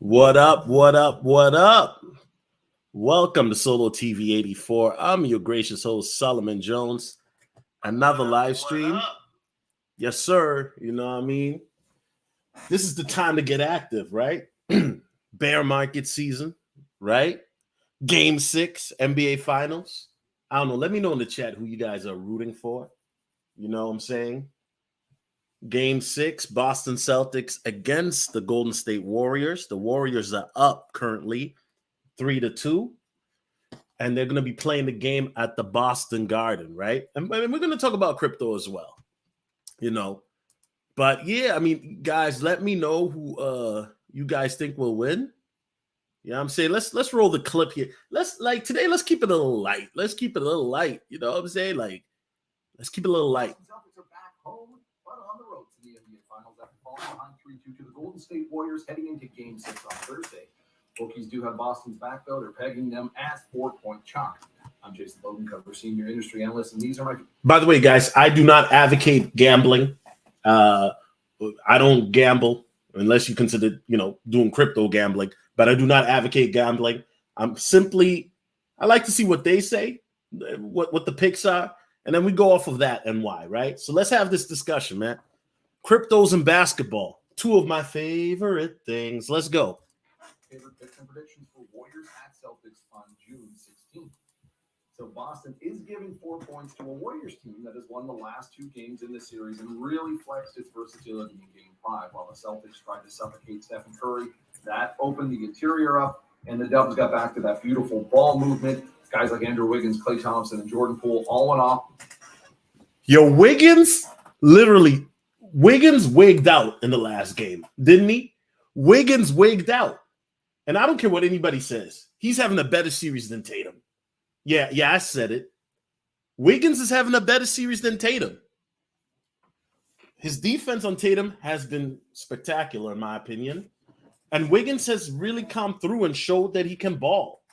What up? What up? What up? Welcome to Solo TV 84. I'm your gracious host, Solomon Jones. Another live stream. Yes, sir. You know what I mean? This is the time to get active, right? Bear market season, right? Game 6, NBA Finals. I don't know. Let me know in the chat who you guys are rooting for. You know what I'm saying? Game 6, Boston Celtics against the Golden State Warriors. The Warriors are up currently 3-2. And they're going to be playing the game at the Boston Garden, right? And we're going to talk about crypto as well, you know. But yeah, I mean, guys, let me know who you guys think will win. You know what I'm saying? Let's roll the clip here. Let's keep it a little light. Let's keep it a little light. You know what I'm saying? Like, let's keep it a little light. Celtics are back home, but on the road to the NBA Finals after falling behind 3-2 to the Golden State Warriors heading into Game 6 on Thursday. Bookies do have Boston's back, though. They're pegging them as 4-point chalk. I'm Jason Logan, cover senior industry analyst, and these are my... By the way, guys, I do not advocate gambling. I don't gamble unless you consider, doing crypto gambling. But I do not advocate gambling. I like to see what they say, what the picks are, and then we go off of that and why, right? So let's have this discussion, man. Cryptos and basketball, two of my favorite things. Let's go. Favorite picks and predictions for Warriors at Celtics on June 16th. So Boston is giving 4 points to a Warriors team that has won the last two games in the series and really flexed its versatility in Game 5, while the Celtics tried to suffocate Stephen Curry. That opened the interior up, and the Dubs got back to that beautiful ball movement. Guys like Andrew Wiggins, Klay Thompson, and Jordan Poole all went off. Yo, Wiggins wigged out in the last game, didn't he? Wiggins wigged out. And I don't care what anybody says. He's having a better series than Tatum. Yeah, I said it. Wiggins is having a better series than Tatum. His defense on Tatum has been spectacular, in my opinion. And Wiggins has really come through and showed that he can ball.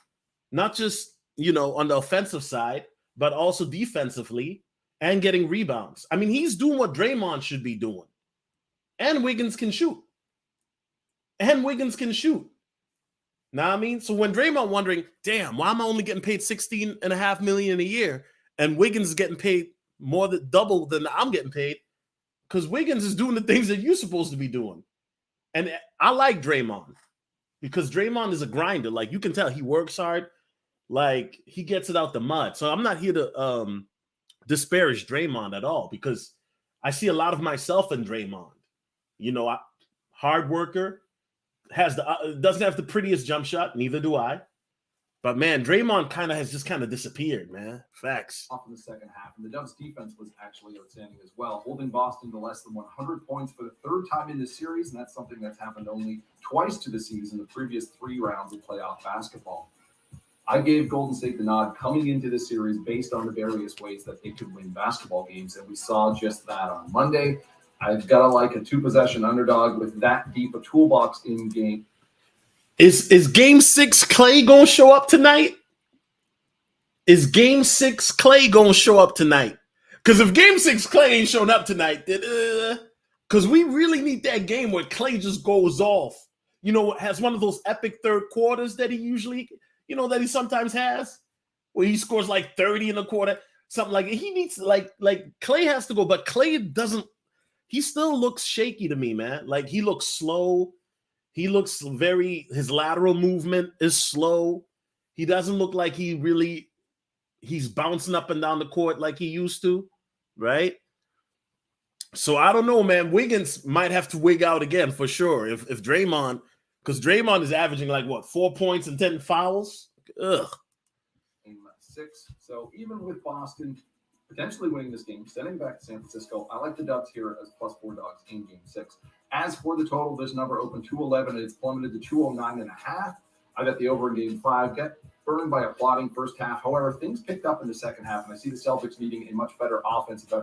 Not just, on the offensive side, but also defensively and getting rebounds. I mean, he's doing what Draymond should be doing. And Wiggins can shoot. Know what I mean? So when Draymond wondering, damn, why am I only getting paid $16.5 million a year and Wiggins is getting paid more than double than I'm getting paid? Because Wiggins is doing the things that you're supposed to be doing. And I like Draymond because Draymond is a grinder. Like, you can tell he works hard. Like, he gets it out the mud. So I'm not here to disparage Draymond at all because I see a lot of myself in Draymond. Hard worker. Doesn't have the prettiest jump shot, neither do I. But man, Draymond has disappeared, man. Facts. Off in the second half, and the Dubs' defense was actually outstanding as well, holding Boston to less than 100 points for the third time in this series, and that's something that's happened only twice to the season, the previous 3 rounds of playoff basketball. I gave Golden State the nod coming into the series based on the various ways that they could win basketball games, and we saw just that on Monday. I've got to like a 2-possession underdog with that deep a toolbox in game. Is Game 6 Klay going to show up tonight? Is Game 6 Klay going to show up tonight? Because if Game 6 Klay ain't showing up tonight, then because we really need that game where Klay just goes off. Has one of those epic third quarters that he usually, that he sometimes has, where he scores like 30 in a quarter, something like it. He needs like Klay has to go, but Klay doesn't. He still looks shaky to me, man. Like, he looks slow. He looks his lateral movement is slow. He doesn't look like he's bouncing up and down the court like he used to, right? So I don't know, man. Wiggins might have to wig out again for sure. If Draymond, because Draymond is averaging 4 points and 10 fouls. Ugh. Game 6. So even with Boston potentially winning this game, sending back to San Francisco, I like the Dubs here as +4 dogs in Game 6. As for the total, this number opened 211 and it's plummeted to 209.5. I got the over in Game 5. Get burned by a plodding first half. However, things picked up in the second half, and I see the Celtics needing a much better offensive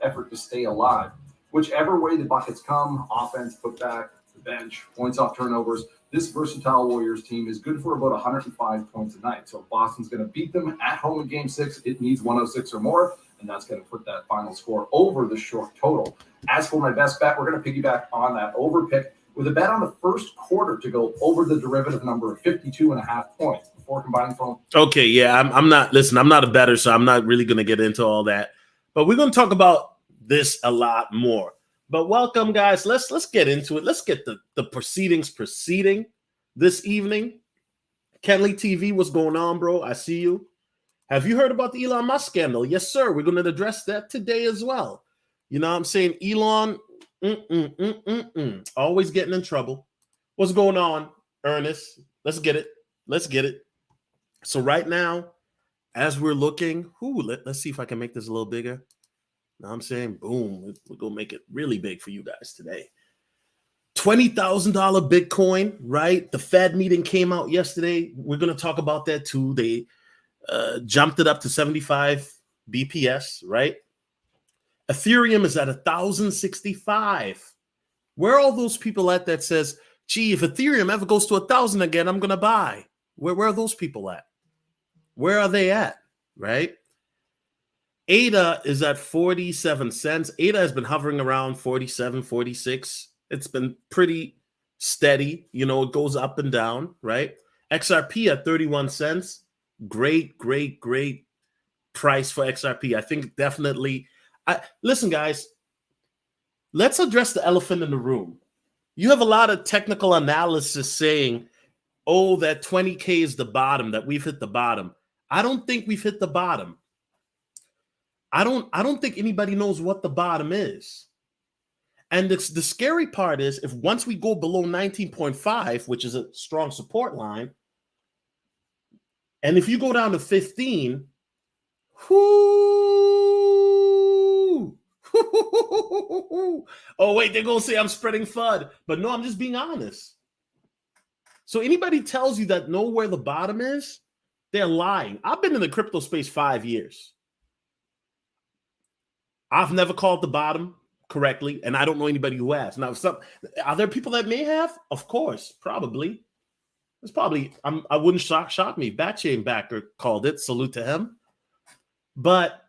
effort to stay alive. Whichever way the buckets come, offense, put back, the bench, points off turnovers, this versatile Warriors team is good for about 105 points a night. So if Boston's going to beat them at home in Game 6, it needs 106 or more, and that's going to put that final score over the short total. As for my best bet, we're going to piggyback on that over pick. with a bet on the first quarter to go over the derivative number of 52.5 points before combining from. Okay, yeah, I'm not. Listen, I'm not a bettor, so I'm not really going to get into all that. But we're going to talk about this a lot more. But welcome, guys. Let's get into it. Let's get the proceedings proceeding this evening. Kenley TV, what's going on, bro? I see you. Have you heard about the Elon Musk scandal? Yes, sir. We're going to address that today as well. You know what I'm saying? Elon, always getting in trouble. What's going on, Ernest? Let's get it. Let's get it. So right now, as we're looking, let's see if I can make this a little bigger. Now I'm saying, boom, we're going to make it really big for you guys today. $20,000 Bitcoin, right? The Fed meeting came out yesterday. We're going to talk about that too. They jumped it up to 75 BPS, right? Ethereum is at 1,065. Where are all those people at that says, gee, if Ethereum ever goes to 1,000 again, I'm going to buy? Where are those people at? Where are they at, right? ADA is at 47 cents. ADA has been hovering around 47, 46. It's been pretty steady. You know, it goes up and down, right? XRP at 31 cents. Great price for XRP. I think definitely. Listen, guys, let's address the elephant in the room. You have a lot of technical analysis saying, oh, that 20K is the bottom, that we've hit the bottom. I don't think we've hit the bottom. I don't think anybody knows what the bottom is. And the scary part is if once we go below 19.5, which is a strong support line, and if you go down to 15, oh, wait, they're going to say I'm spreading FUD. But no, I'm just being honest. So anybody tells you that know where the bottom is, they're lying. I've been in the crypto space 5 years. I've never called the bottom correctly, and I don't know anybody who has. Now, are there people that may have? Of course, probably. It's probably, I wouldn't shock me. Backchain Backer called it. Salute to him. But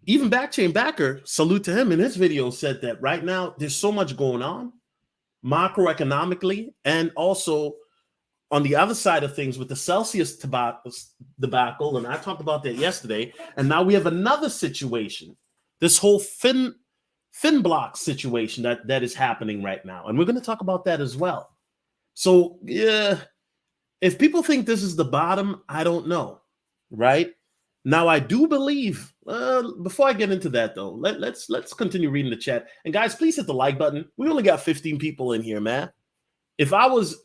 even Backchain Backer, salute to him, in his video said that right now there's so much going on macroeconomically and also on the other side of things with the Celsius debacle, and I talked about that yesterday, and now we have another situation, this whole fin block situation that is happening right now, and we're going to talk about that as well. So, yeah, if people think this is the bottom, I don't know, right? Now, I do believe, before I get into that, though, let's continue reading the chat. And guys, please hit the like button. We only got 15 people in here, man. If I was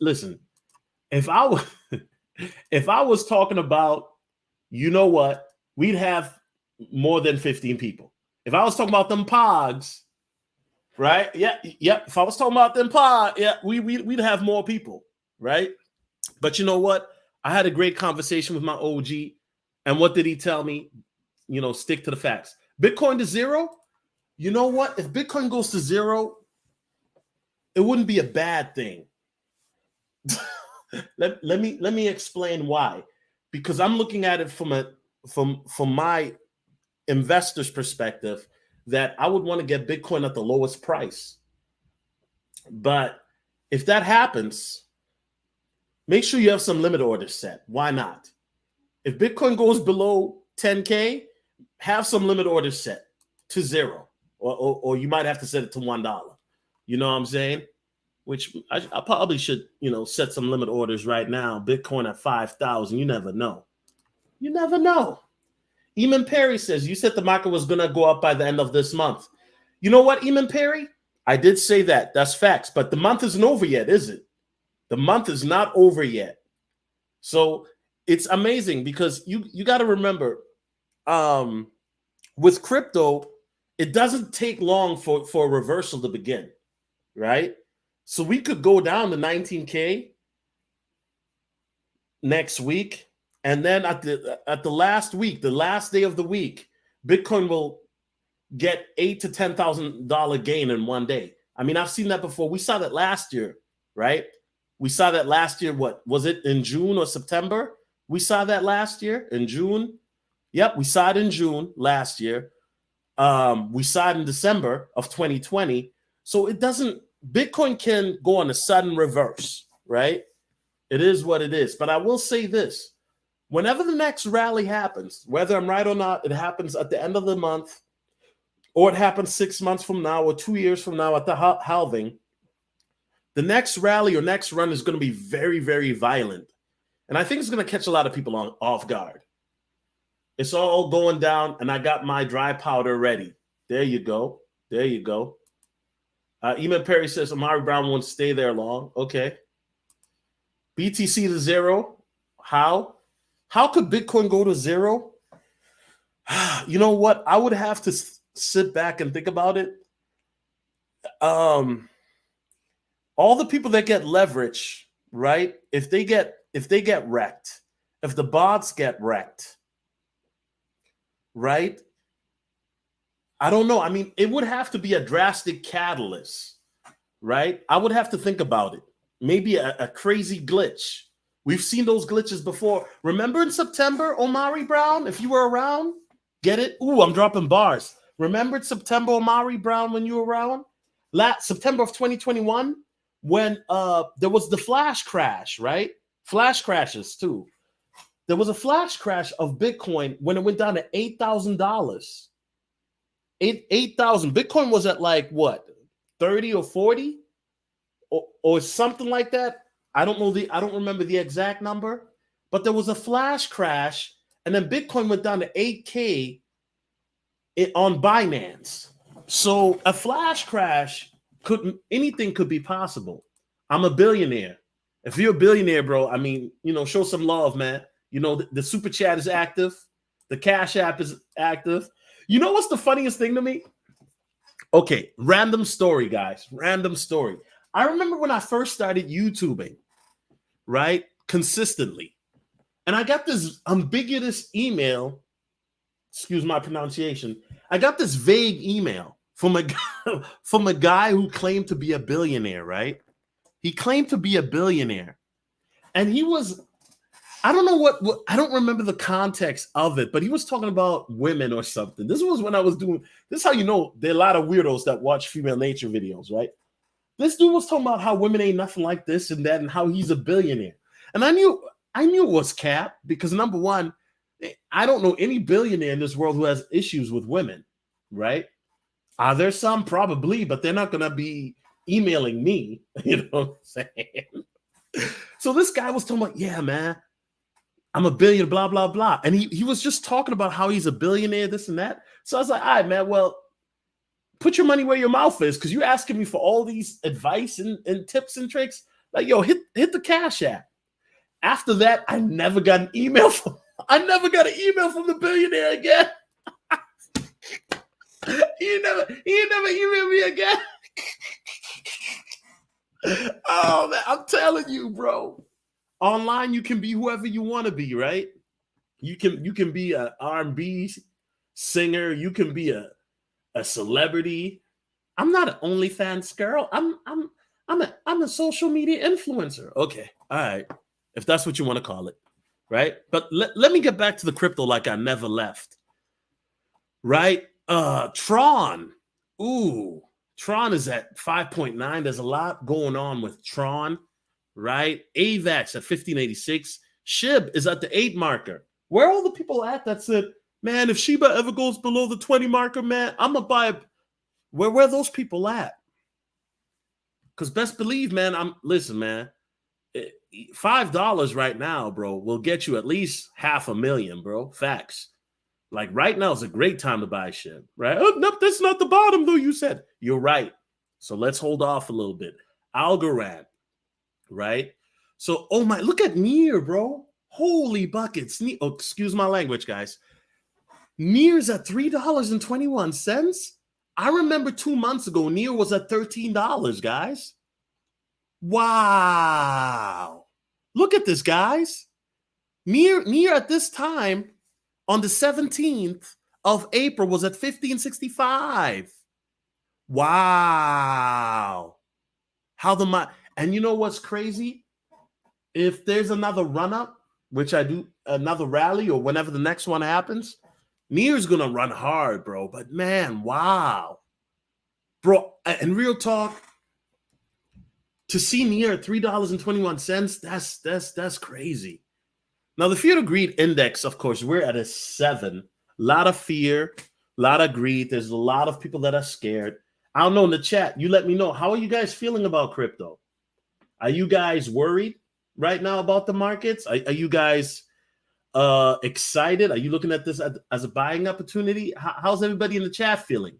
talking about, you know what, we'd have more than 15 people. If I was talking about them pogs, right? Yeah. If I was talking about them pogs, yeah, we'd have more people, right? But you know what? I had a great conversation with my OG, and what did he tell me? You know, stick to the facts. Bitcoin to zero. You know what? If Bitcoin goes to zero, it wouldn't be a bad thing. Let me explain why. Because I'm looking at it from my investor's perspective, that I would want to get Bitcoin at the lowest price. But if that happens, make sure you have some limit orders set. Why not? If Bitcoin goes below 10K, have some limit orders set to zero, or you might have to set it to $1. You know what I'm saying? Which I probably should, set some limit orders right now. Bitcoin at 5,000. You never know. You never know. Eamon Perry says, you said the market was going to go up by the end of this month. You know what, Eamon Perry? I did say that. That's facts. But the month isn't over yet, is it? The month is not over yet. So it's amazing because you got to remember, with crypto, it doesn't take long for a reversal to begin, right? So we could go down to 19K next week. And then at the last week, the last day of the week, Bitcoin will get $8,000 to $10,000 gain in one day. I mean, I've seen that before. We saw that last year, right? We saw that last year. What was it, in June or September? We saw that last year in June. Yep, we saw it in June last year. We saw it in December of 2020. So it doesn't Bitcoin can go on a sudden reverse, right? It is what it is. But I will say this. Whenever the next rally happens, whether I'm right or not, it happens at the end of the month, or it happens 6 months from now, or 2 years from now at the halving, the next rally or next run is going to be very, very violent. And I think it's going to catch a lot of people off guard. It's all going down, and I got my dry powder ready. There you go. There you go. Eamon Perry says Amari Brown won't stay there long. Okay. BTC to zero. How? How could Bitcoin go to zero? You know what? I would have to sit back and think about it. All the people that get leverage, right? If they get wrecked, if the bots get wrecked, right? I don't know. I mean, it would have to be a drastic catalyst, right? I would have to think about it. Maybe a crazy glitch. We've seen those glitches before. Remember in September, Omari Brown, if you were around? Get it? Ooh, I'm dropping bars. Remember in September, Omari Brown, when you were around? September of 2021, when there was the flash crash, right? Flash crashes too. There was a flash crash of Bitcoin when it went down to $8,000. 8,000. Bitcoin was at like what, 30 or 40 or something like that. I don't remember the exact number, but there was a flash crash, and then Bitcoin went down to 8K on Binance. So a flash crash anything could be possible. I'm a billionaire. If you're a billionaire, bro, I mean, show some love, man. The super chat is active. The Cash App is active. You know what's the funniest thing to me? Okay, random story, guys. Random story. I remember when I first started YouTubing, right? Consistently. And I got this ambiguous email. Excuse my pronunciation. I got this vague email from a guy who claimed to be a billionaire, right? He claimed to be a billionaire. And he was, I don't know what I don't remember the context of it, but he was talking about women or something. This was when I was doing, this is how you know there are a lot of weirdos that watch female nature videos, right? This dude was talking about how women ain't nothing like this and that and how he's a billionaire. And I knew it was cap because, number one, I don't know any billionaire in this world who has issues with women, right? Are there some? Probably, but they're not going to be emailing me, you know what I'm saying? So this guy was talking about, yeah, man, I'm a billionaire, blah, blah, blah. And he was just talking about how he's a billionaire, this and that. So I was like, all right, man, well, put your money where your mouth is, because you're asking me for all these advice and tips and tricks. Like, yo, hit the Cash App. After that, I never got an email from the billionaire again. he never emailed me again. Oh man, I'm telling you, bro. Online, you can be whoever you want to be, right? You can be an R&B singer. You can be a celebrity. I'm not an OnlyFans girl. I'm a social media influencer. Okay, all right, if that's what you want to call it, right? But let me get back to the crypto like I never left, right? Tron. Ooh, Tron is at 5.9. There's a lot going on with Tron, right? AVAX at 1586. SHIB is at the 8 marker. Where are all the people at that said, man, if Shiba ever goes below the 20 marker, man, I'm going to buy it. Where are those people at? Because best believe, man, listen, man, $5 right now, bro, will get you at least $500,000, bro. Facts. Like right now is a great time to buy SHIB, right? Oh, no, that's not the bottom, though, you said. You're right. So let's hold off a little bit. Algorand, right? So, oh my, look at Near, bro. Holy buckets. Oh, excuse my language, guys. Near's at $3.21. I remember 2 months ago, Near was at $13, guys. Wow. Look at this, guys. Near at this time, on the 17th of April, was at $15.65. Wow. And you know what's crazy? If there's another run-up, which I do, another rally, or whenever the next one happens, Near's going to run hard, bro. But man, wow. Bro, and real talk, to see near $3.21, that's crazy. Now, the fear to greed index, of course, we're at a 7. A lot of fear, a lot of greed. There's a lot of people that are scared. I don't know, in the chat, you let me know. How are you guys feeling about crypto? Are you guys worried right now about the markets? Are you guys excited? Are you looking at this as a buying opportunity? How's everybody in the chat feeling?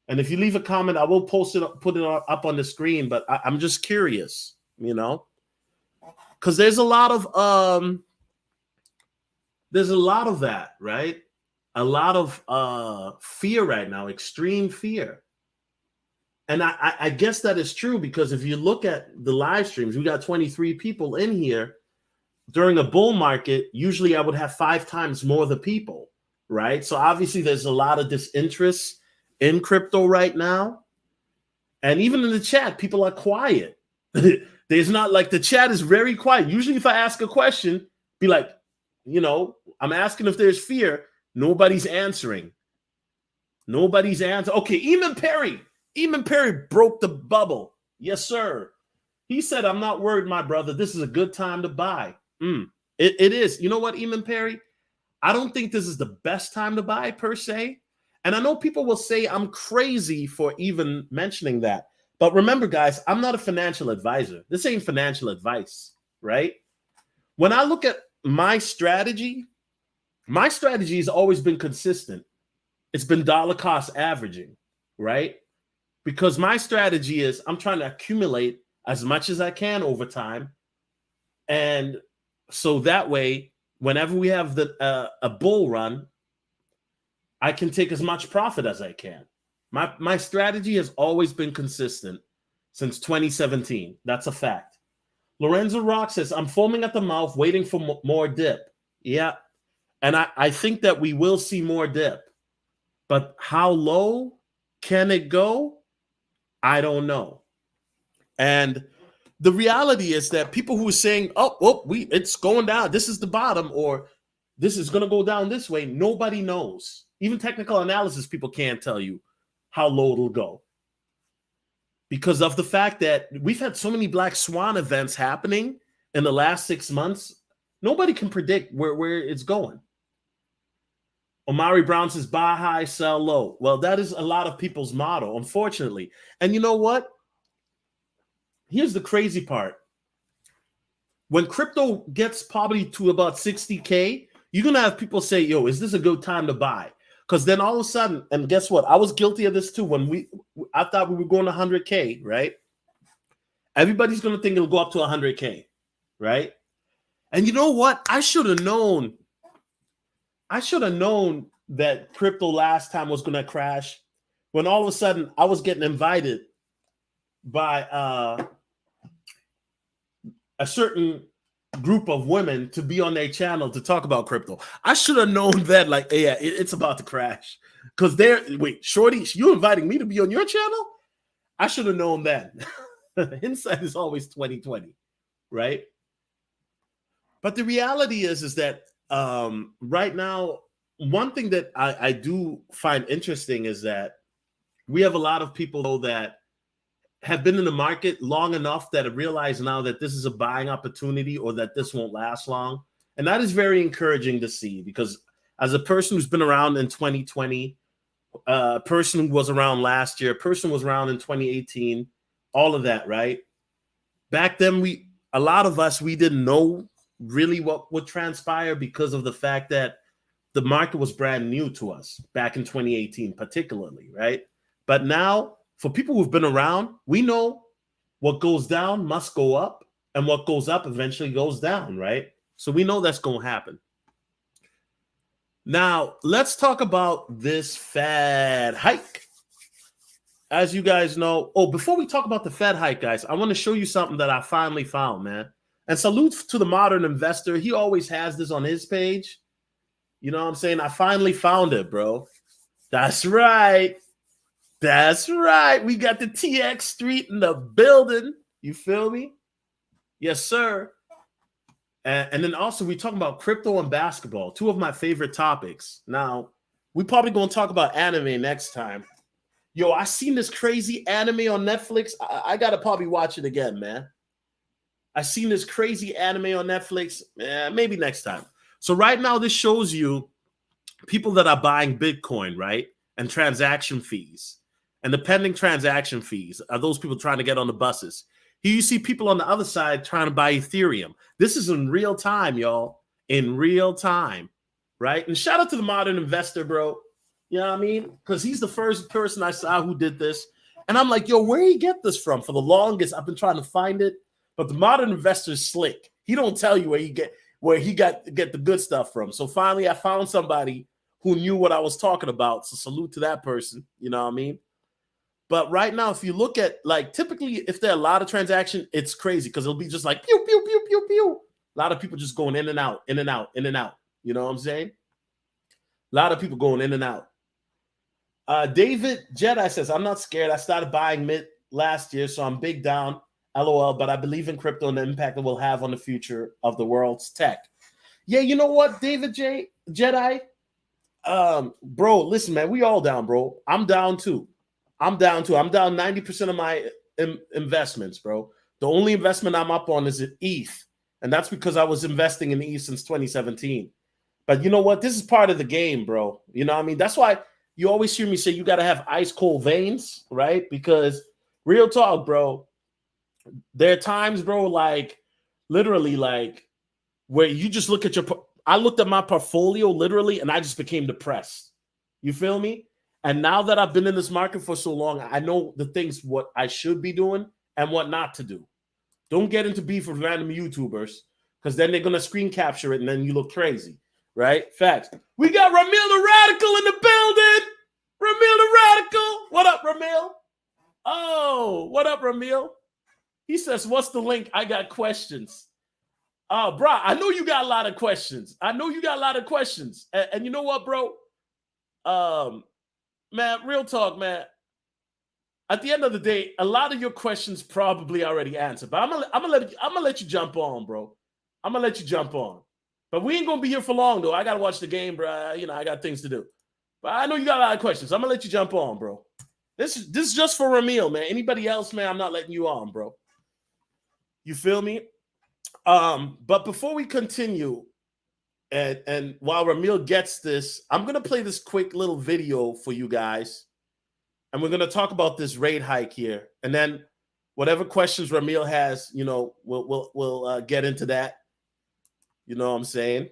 And if you leave a comment, I will put it up on the screen. But I'm just curious, because there's a lot of that, right? A lot of fear right now, extreme fear. And I guess that is true, because if you look at the live streams, we got 23 people in here. During a bull market, usually I would have 5 times more the people, right? So obviously there's a lot of disinterest in crypto right now. And even in the chat, people are quiet. There's not, like, the chat is very quiet. Usually if I ask a question, be like, I'm asking if there's fear. Nobody's answering. Okay, Eamon Perry broke the bubble. Yes, sir. He said, I'm not worried, my brother. This is a good time to buy. It is. You know what, Eamon Perry? I don't think this is the best time to buy per se. And I know people will say I'm crazy for even mentioning that. But remember, guys, I'm not a financial advisor. This ain't financial advice, right? When I look at my strategy has always been consistent. It's been dollar cost averaging, right? Because my strategy is I'm trying to accumulate as much as I can over time. And so that way, whenever we have a bull run, I can take as much profit as I can. My strategy has always been consistent since 2017. That's a fact. Lorenzo Rock says, I'm foaming at the mouth, waiting for more dip. Yeah. And I think that we will see more dip. But how low can it go? I don't know. And the reality is that people who are saying, it's going down, this is the bottom, or this is going to go down this way, nobody knows. Even technical analysis people can't tell you how low it'll go, because of the fact that we've had so many black swan events happening in the last 6 months. Nobody can predict where it's going. Omari Brown says, buy high, sell low. Well, that is a lot of people's motto, unfortunately. And you know what? Here's the crazy part. When crypto gets probably to about 60K, you're going to have people say, yo, is this a good time to buy? Because then all of a sudden, and guess what? I was guilty of this too. When I thought we were going to 100K, right? Everybody's going to think it'll go up to 100K, right? And you know what? I should have known that crypto last time was going to crash, when all of a sudden I was getting invited by a certain group of women to be on their channel to talk about crypto. I should have known that, like, yeah, it's about to crash. Because Shorty, you inviting me to be on your channel? I should have known that. Hindsight is always 2020, right? But the reality is that right now, one thing that I do find interesting is that we have a lot of people that have been in the market long enough that have realized now that this is a buying opportunity, or that this won't last long. And that is very encouraging to see, because as a person who's been around in 2020, a person who was around last year, a person who was around in 2018, all of that, right? Back then, a lot of us, we didn't know really what would transpire, because of the fact that the market was brand new to us back in 2018, particularly, right? But now, for people who've been around, we know what goes down must go up, and what goes up eventually goes down, right? So we know that's going to happen. Now, let's talk about this Fed hike. As you guys know, before we talk about the Fed hike, guys, I want to show you something that I finally found, man. And salute to the modern investor. He always has this on his page. You know what I'm saying? I finally found it, bro. That's right. That's right. We got the TX Street in the building. You feel me? Yes, sir. And then also we talking about crypto and basketball, 2 of my favorite topics. Now, we probably going to talk about anime next time. Yo, I seen this crazy anime on Netflix. I gotta probably watch it again, man. I seen this crazy anime on Netflix. Maybe next time. So right now, this shows you people that are buying Bitcoin, right? And transaction fees. And the pending transaction fees are those people trying to get on the buses. Here you see people on the other side trying to buy Ethereum. This is in real time, y'all. In real time, right? And shout out to the modern investor, bro. You know what I mean? Because he's the first person I saw who did this. And I'm like, yo, where did he get this from? For the longest, I've been trying to find it. But the modern investor is slick. He don't tell you where he get the good stuff from. So finally, I found somebody who knew what I was talking about. So salute to that person. You know what I mean? But right now, if you look at, like, typically, if there are a lot of transactions, it's crazy because it'll be just like pew, pew, pew, pew, pew. A lot of people just going in and out, in and out, in and out. You know what I'm saying? A lot of people going in and out. David Jedi says, I'm not scared. I started buying mid last year, so I'm big down. LOL, but I believe in crypto and the impact it will have on the future of the world's tech. Yeah, you know what, David Jedi? Bro, listen, man, we all down, bro. I'm down too. I'm down 90% of my investments, bro. The only investment I'm up on is ETH, and that's because I was investing in ETH since 2017. But you know what? This is part of the game, bro. You know what I mean? That's why you always hear me say you got to have ice cold veins, right? Because real talk, bro, there are times, bro, like literally like where you just look at I looked at my portfolio literally and I just became depressed. You feel me? And now that I've been in this market for so long, I know the things what I should be doing and what not to do. Don't get into beef with random YouTubers because then they're going to screen capture it and then you look crazy, right? Facts. We got Ramil the Radical in the building. Ramil the Radical. What up, Ramil? Oh, what up, Ramil? He says, what's the link? I got questions. Bro, I know you got a lot of questions. And you know what, bro? Man, real talk, man. At the end of the day, a lot of your questions probably already answered. But I'm gonna let you jump on, bro. I'm gonna let you jump on. But we ain't gonna be here for long, though. I gotta watch the game, bro. You know, I got things to do. But I know you got a lot of questions. I'm gonna let you jump on, bro. This is just for Ramil, man. Anybody else, man, I'm not letting you on, bro. You feel me? But before we continue, and while Ramil gets this, I'm gonna play this quick little video for you guys, and we're gonna talk about this rate hike here, and then whatever questions Ramil has, you know, we'll get into that. You know what I'm saying?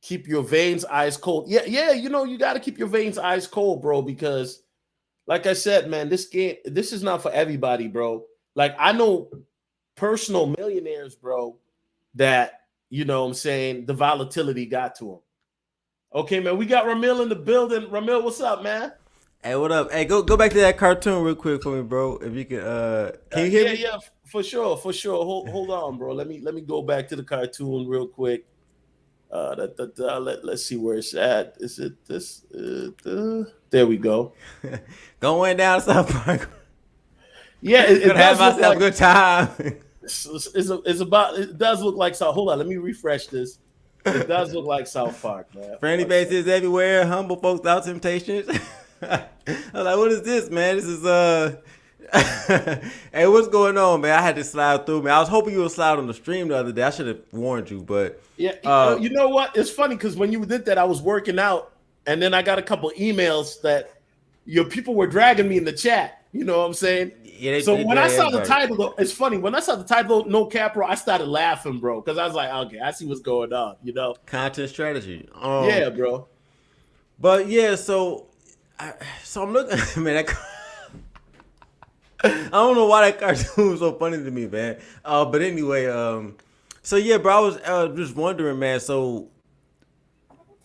Keep your veins ice cold. Yeah. You know, you got to keep your veins ice cold, bro, because, like I said, man, this is not for everybody, bro. Like, I know personal millionaires, bro, that, you know what I'm saying, the volatility got to them. Okay, man, we got Ramil in the building. Ramil, what's up, man? Hey, what up? Hey, go back to that cartoon real quick for me, bro. If you can you hear me? Yeah, for sure. Hold on, bro. Let me go back to the cartoon real quick. Let's see where it's at. Is it this? There we go. Going down South Park. Yeah, it Gonna have does look myself like a good time. it does look like South. Hold on, let me refresh this. It does look like South Park, man. Friendly faces everywhere. Humble folks without temptations. I was like, what is this, man? This is Hey, what's going on, man? I had to slide through, man. I was hoping you would slide on the stream the other day. I should have warned you, but yeah. You know what? It's funny because when you did that, I was working out, and then I got a couple emails that your people were dragging me in the chat. You know what I'm saying? Yeah, so when I saw the title, though, it's funny. When I saw the title, No Cap, bro, I started laughing, bro, because I was like, okay, I see what's going on. You know, content strategy. Yeah, bro. But yeah, so I'm looking, man. I don't know why that cartoon was so funny to me, man. But anyway, so yeah, bro, I was just wondering, man. So,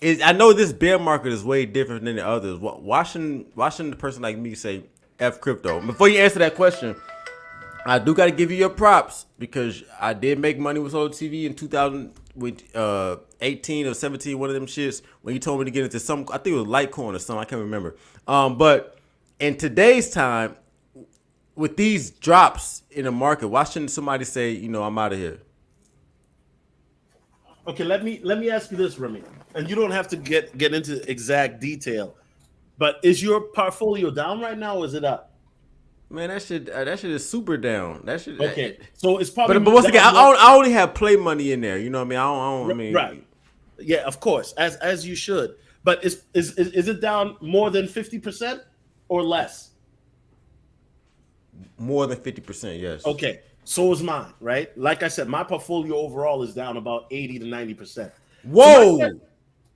I know this bear market is way different than the others. Watching the person like me say F crypto. Before you answer that question, I do got to give you your props because I did make money with Solar TV in 2018 or 17, one of them shits, when you told me to get into some, I think it was Litecoin or something, I can't remember. But in today's time, with these drops in the market, why shouldn't somebody say, you know, I'm out of here? Okay, let me ask you this, Remy, and you don't have to get into exact detail. But is your portfolio down right now, or is it up? Man, that shit is super down. That shit. Okay, so it's probably But once again, down more. I only have play money in there. You know what I mean? I Right. mean, Yeah, of course, as you should. But is it down more than 50% or less? more than 50%. Yes. Okay, so is mine, right? Like I said, my portfolio overall is down about 80 to 90%. So Whoa.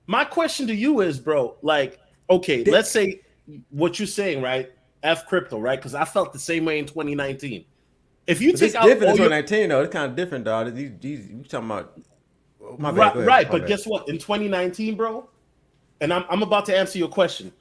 my question to you is, bro, like, okay, let's say what you're saying, right? F crypto, right? Because I felt the same way in 2019. If you But take it's out different all in your 2019 though. It's kind of different, dog. These you talking about? My bad. right, Go ahead. right, My but bad. guess what? In 2019, bro, and I'm about to answer your question.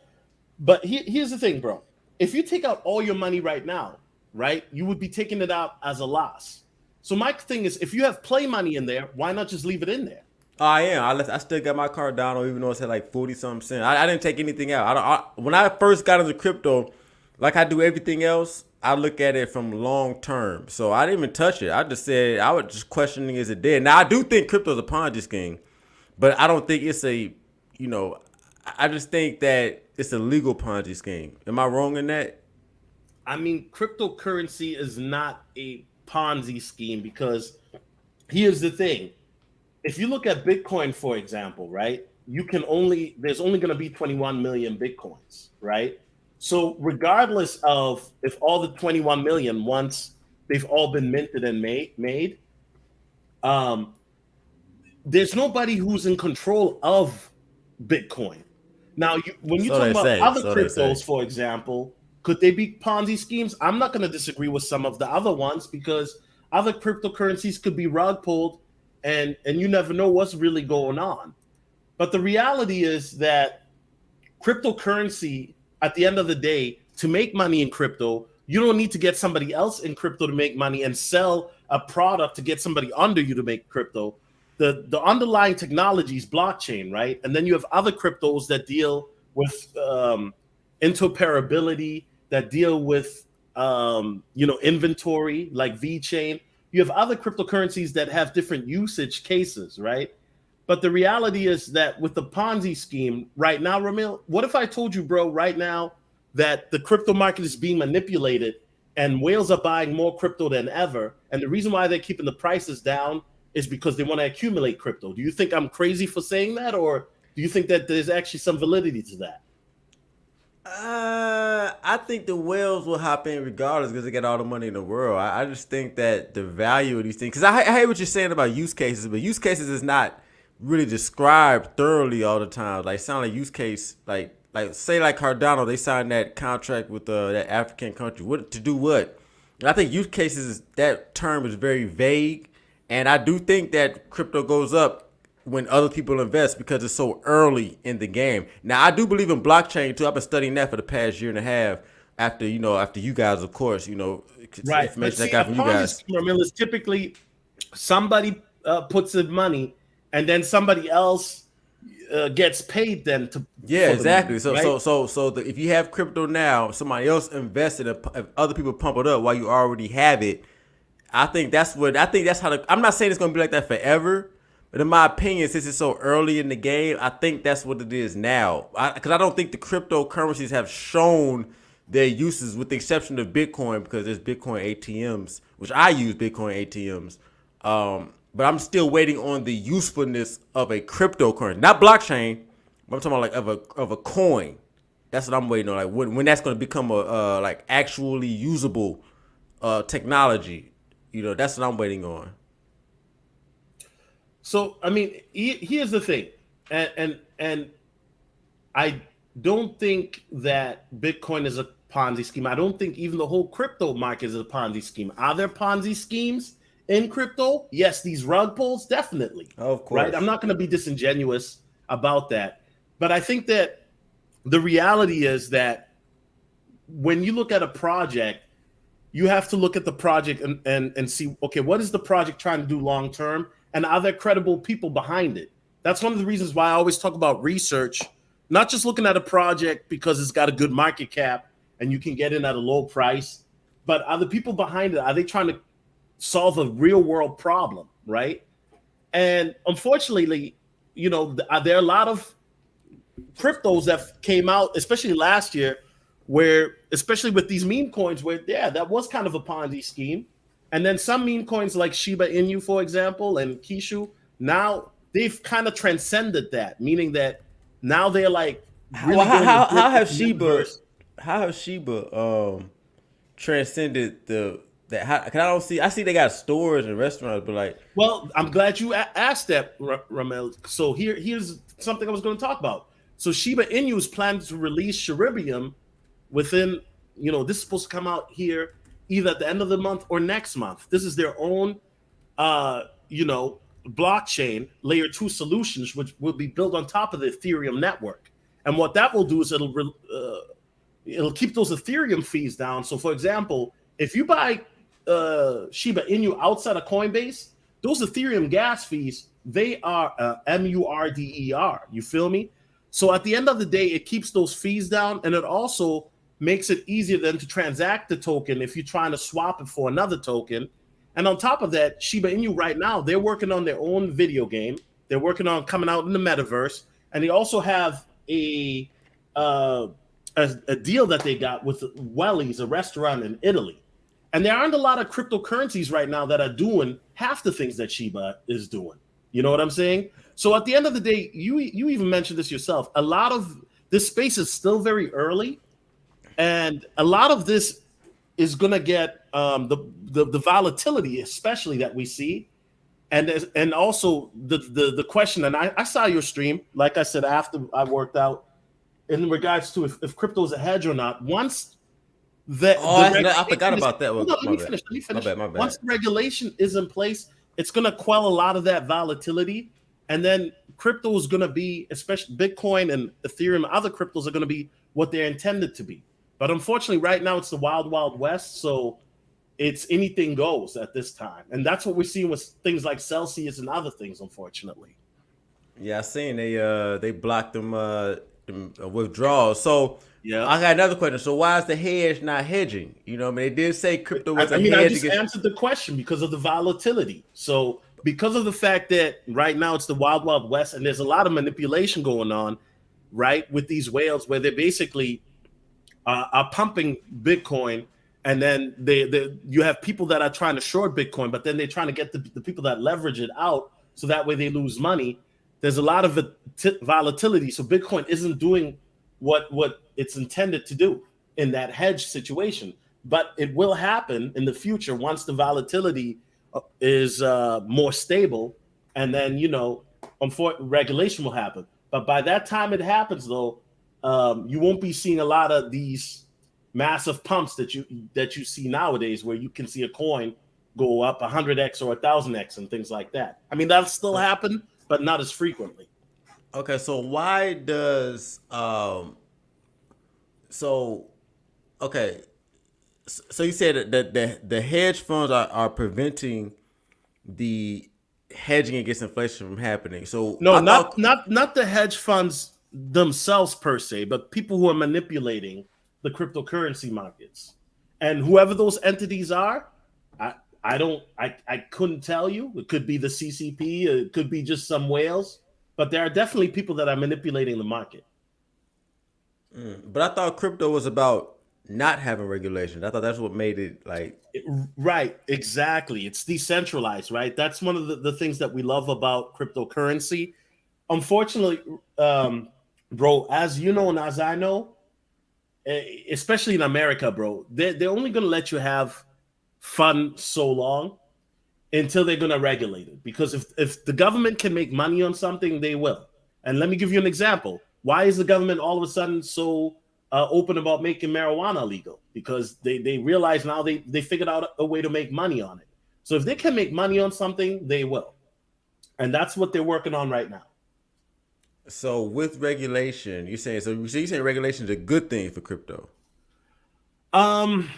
But here's the thing, bro. If you take out all your money right now, right, you would be taking it out as a loss. So my thing is, if you have play money in there, why not just leave it in there? Oh, I am. I still got my card down, even though it's at like 40 something cents. I didn't take anything out. When I first got into crypto, like I do everything else, I look at it from long term. So I didn't even touch it. I just said I was just questioning is it dead. Now I do think crypto is a Ponzi scheme, but I don't think it's a, you know, I just think that it's a legal Ponzi scheme. Am I wrong in that? I mean, cryptocurrency is not a Ponzi scheme because here's the thing. If you look at Bitcoin, for example, right, there's only going to be 21 million Bitcoins, right? So regardless of if all the 21 million, once they've all been minted and made, um, there's nobody who's in control of Bitcoin. Now, when you're So talking they about say. other So they say. cryptos, for example, could they be Ponzi schemes? I'm not going to disagree with some of the other ones because other cryptocurrencies could be rug pulled, and you never know what's really going on. But the reality is that cryptocurrency, at the end of the day, to make money in crypto, you don't need to get somebody else in crypto to make money and sell a product to get somebody under you to make crypto. The underlying technology is blockchain, right? And then you have other cryptos that deal with interoperability, that deal with inventory, like VeChain. You have other cryptocurrencies that have different usage cases, right? But the reality is that with the Ponzi scheme right now, Ramil, what if I told you, bro, right now that the crypto market is being manipulated and whales are buying more crypto than ever? And the reason why they're keeping the prices down is because they want to accumulate crypto. Do you think I'm crazy for saying that? Or do you think that there's actually some validity to that? I think the whales will hop in regardless because they got all the money in the world. I just think that the value of these things, because I hate what you're saying about use cases, but use cases is not really described thoroughly all the time. Like sound like use case, like say like Cardano, they signed that contract with that African country. What to do what? And I think use cases, that term is very vague, and I do think that crypto goes up when other people invest because it's so early in the game. Now I do believe in blockchain too. I've been studying that for the past year and a half. After you guys, of course, Right. But information I see, got a from you Ponzi guys. scheme, Ramil, is typically somebody puts in money and then somebody else gets paid then to Yeah, for the exactly. money, right? If you have crypto now, somebody else invested, and if other people pump it up while you already have it. I think that's how. I'm not saying it's gonna be like that forever, but in my opinion, since it's so early in the game, I think that's what it is now. Because I don't think the cryptocurrencies have shown their uses, with the exception of Bitcoin, because there's Bitcoin ATMs, which I use Bitcoin ATMs. But I'm still waiting on the usefulness of a cryptocurrency, not blockchain. But I'm talking about like of a coin. That's what I'm waiting on. Like when that's going to become a like actually usable technology. That's what I'm waiting on. So I mean, here's the thing, and I don't think that Bitcoin is a Ponzi scheme. I don't think even the whole crypto market is a Ponzi scheme. Are there Ponzi schemes in crypto? Yes, these rug pulls, definitely. Of Right? I'm course. not going to be disingenuous about that. But I think that the reality is that when you look at a project, you have to look at the project and see, okay, what is the project trying to do long term? And are there credible people behind it? That's one of the reasons why I always talk about research, not just looking at a project because it's got a good market cap and you can get in at a low price, but are the people behind it, are they trying to solve a real world problem, right? And unfortunately, there are a lot of cryptos that came out, especially last year, where especially with these meme coins, where that was kind of a Ponzi scheme, and then some meme coins like Shiba Inu, for example, and Kishu, now they've kind of transcended that, meaning that now they're like Well, really going legit how with have the Sheba metaverse. transcended that? How, cause I don't see. I see they got stores and restaurants, but like, Well, I'm glad you asked that, Ramil. So here's something I was going to talk about. So Shiba Inu is planning to release Sharibium within, this is supposed to come out here either at the end of the month or next month. This is their own, blockchain layer 2 solutions, which will be built on top of the Ethereum network. And what that will do is it'll keep those Ethereum fees down. So, for example, if you buy Shiba Inu outside of Coinbase, those Ethereum gas fees, they are MURDER. You feel me? So at the end of the day, it keeps those fees down, and it also makes it easier then to transact the token if you're trying to swap it for another token. And on top of that, Shiba Inu right now, they're working on their own video game. They're working on coming out in the metaverse, and they also have uh, a deal that they got with Welly's, a restaurant in Italy. And there aren't a lot of cryptocurrencies right now that are doing half the things that Shiba is doing. You know what I'm saying? So at the end of the day, you even mentioned this yourself. A lot of this space is still very early, and a lot of this is going to get the volatility, especially that we see, and also the question. And I saw your stream, like I said, after I worked out in regards to if crypto is a hedge or not. Once I forgot about that. Hold on, let me finish. My bad. Once the regulation is in place, it's going to quell a lot of that volatility, and then crypto is going to be, especially Bitcoin and Ethereum, other cryptos are going to be what they're intended to be. But unfortunately, right now it's the wild, wild west. So it's anything goes at this time, and that's what we're seeing with things like Celsius and other things. Unfortunately, yeah, I seen they blocked them withdrawals. So yeah. I got another question. So why is the hedge not hedging? You know, I mean, they did say crypto was I a mean, I hedge just against. answered the question because of the volatility. So because of the fact that right now it's the wild, wild west, and there's a lot of manipulation going on, right, with these whales where they're basically are pumping Bitcoin, and then you have people that are trying to short Bitcoin, but then they're trying to get the people that leverage it out, so that way they lose money. There's a lot of volatility, so Bitcoin isn't doing what it's intended to do in that hedge situation. But it will happen in the future once the volatility is more stable, and then regulation will happen. But by that time it happens, though, you won't be seeing a lot of these massive pumps that you see nowadays, where you can see a coin go up 100x or 1,000x and things like that. I mean, that'll still happen, but not as frequently. Okay, so why does so okay, so you said that the hedge funds are preventing the hedging against inflation from happening. So No, I not thought, not the hedge funds themselves per se, but people who are manipulating the cryptocurrency markets. And whoever those entities are, I couldn't tell you. It could be the CCP, it could be just some whales, but there are definitely people that are manipulating the market. but I thought crypto was about not having regulations. I thought that's what made it like. Right, exactly. It's decentralized, right? That's one of the things that we love about cryptocurrency. Unfortunately, bro, as you know and as I know, especially in America, bro, they're only going to let you have fun so long until they're going to regulate it. Because if the government can make money on something, they will. And let me give you an example. Why is the government all of a sudden so open about making marijuana legal? Because they realize now they figured out a way to make money on it. So if they can make money on something, they will. And that's what they're working on right now. So with regulation, you're saying you saying regulation is a good thing for crypto. Um,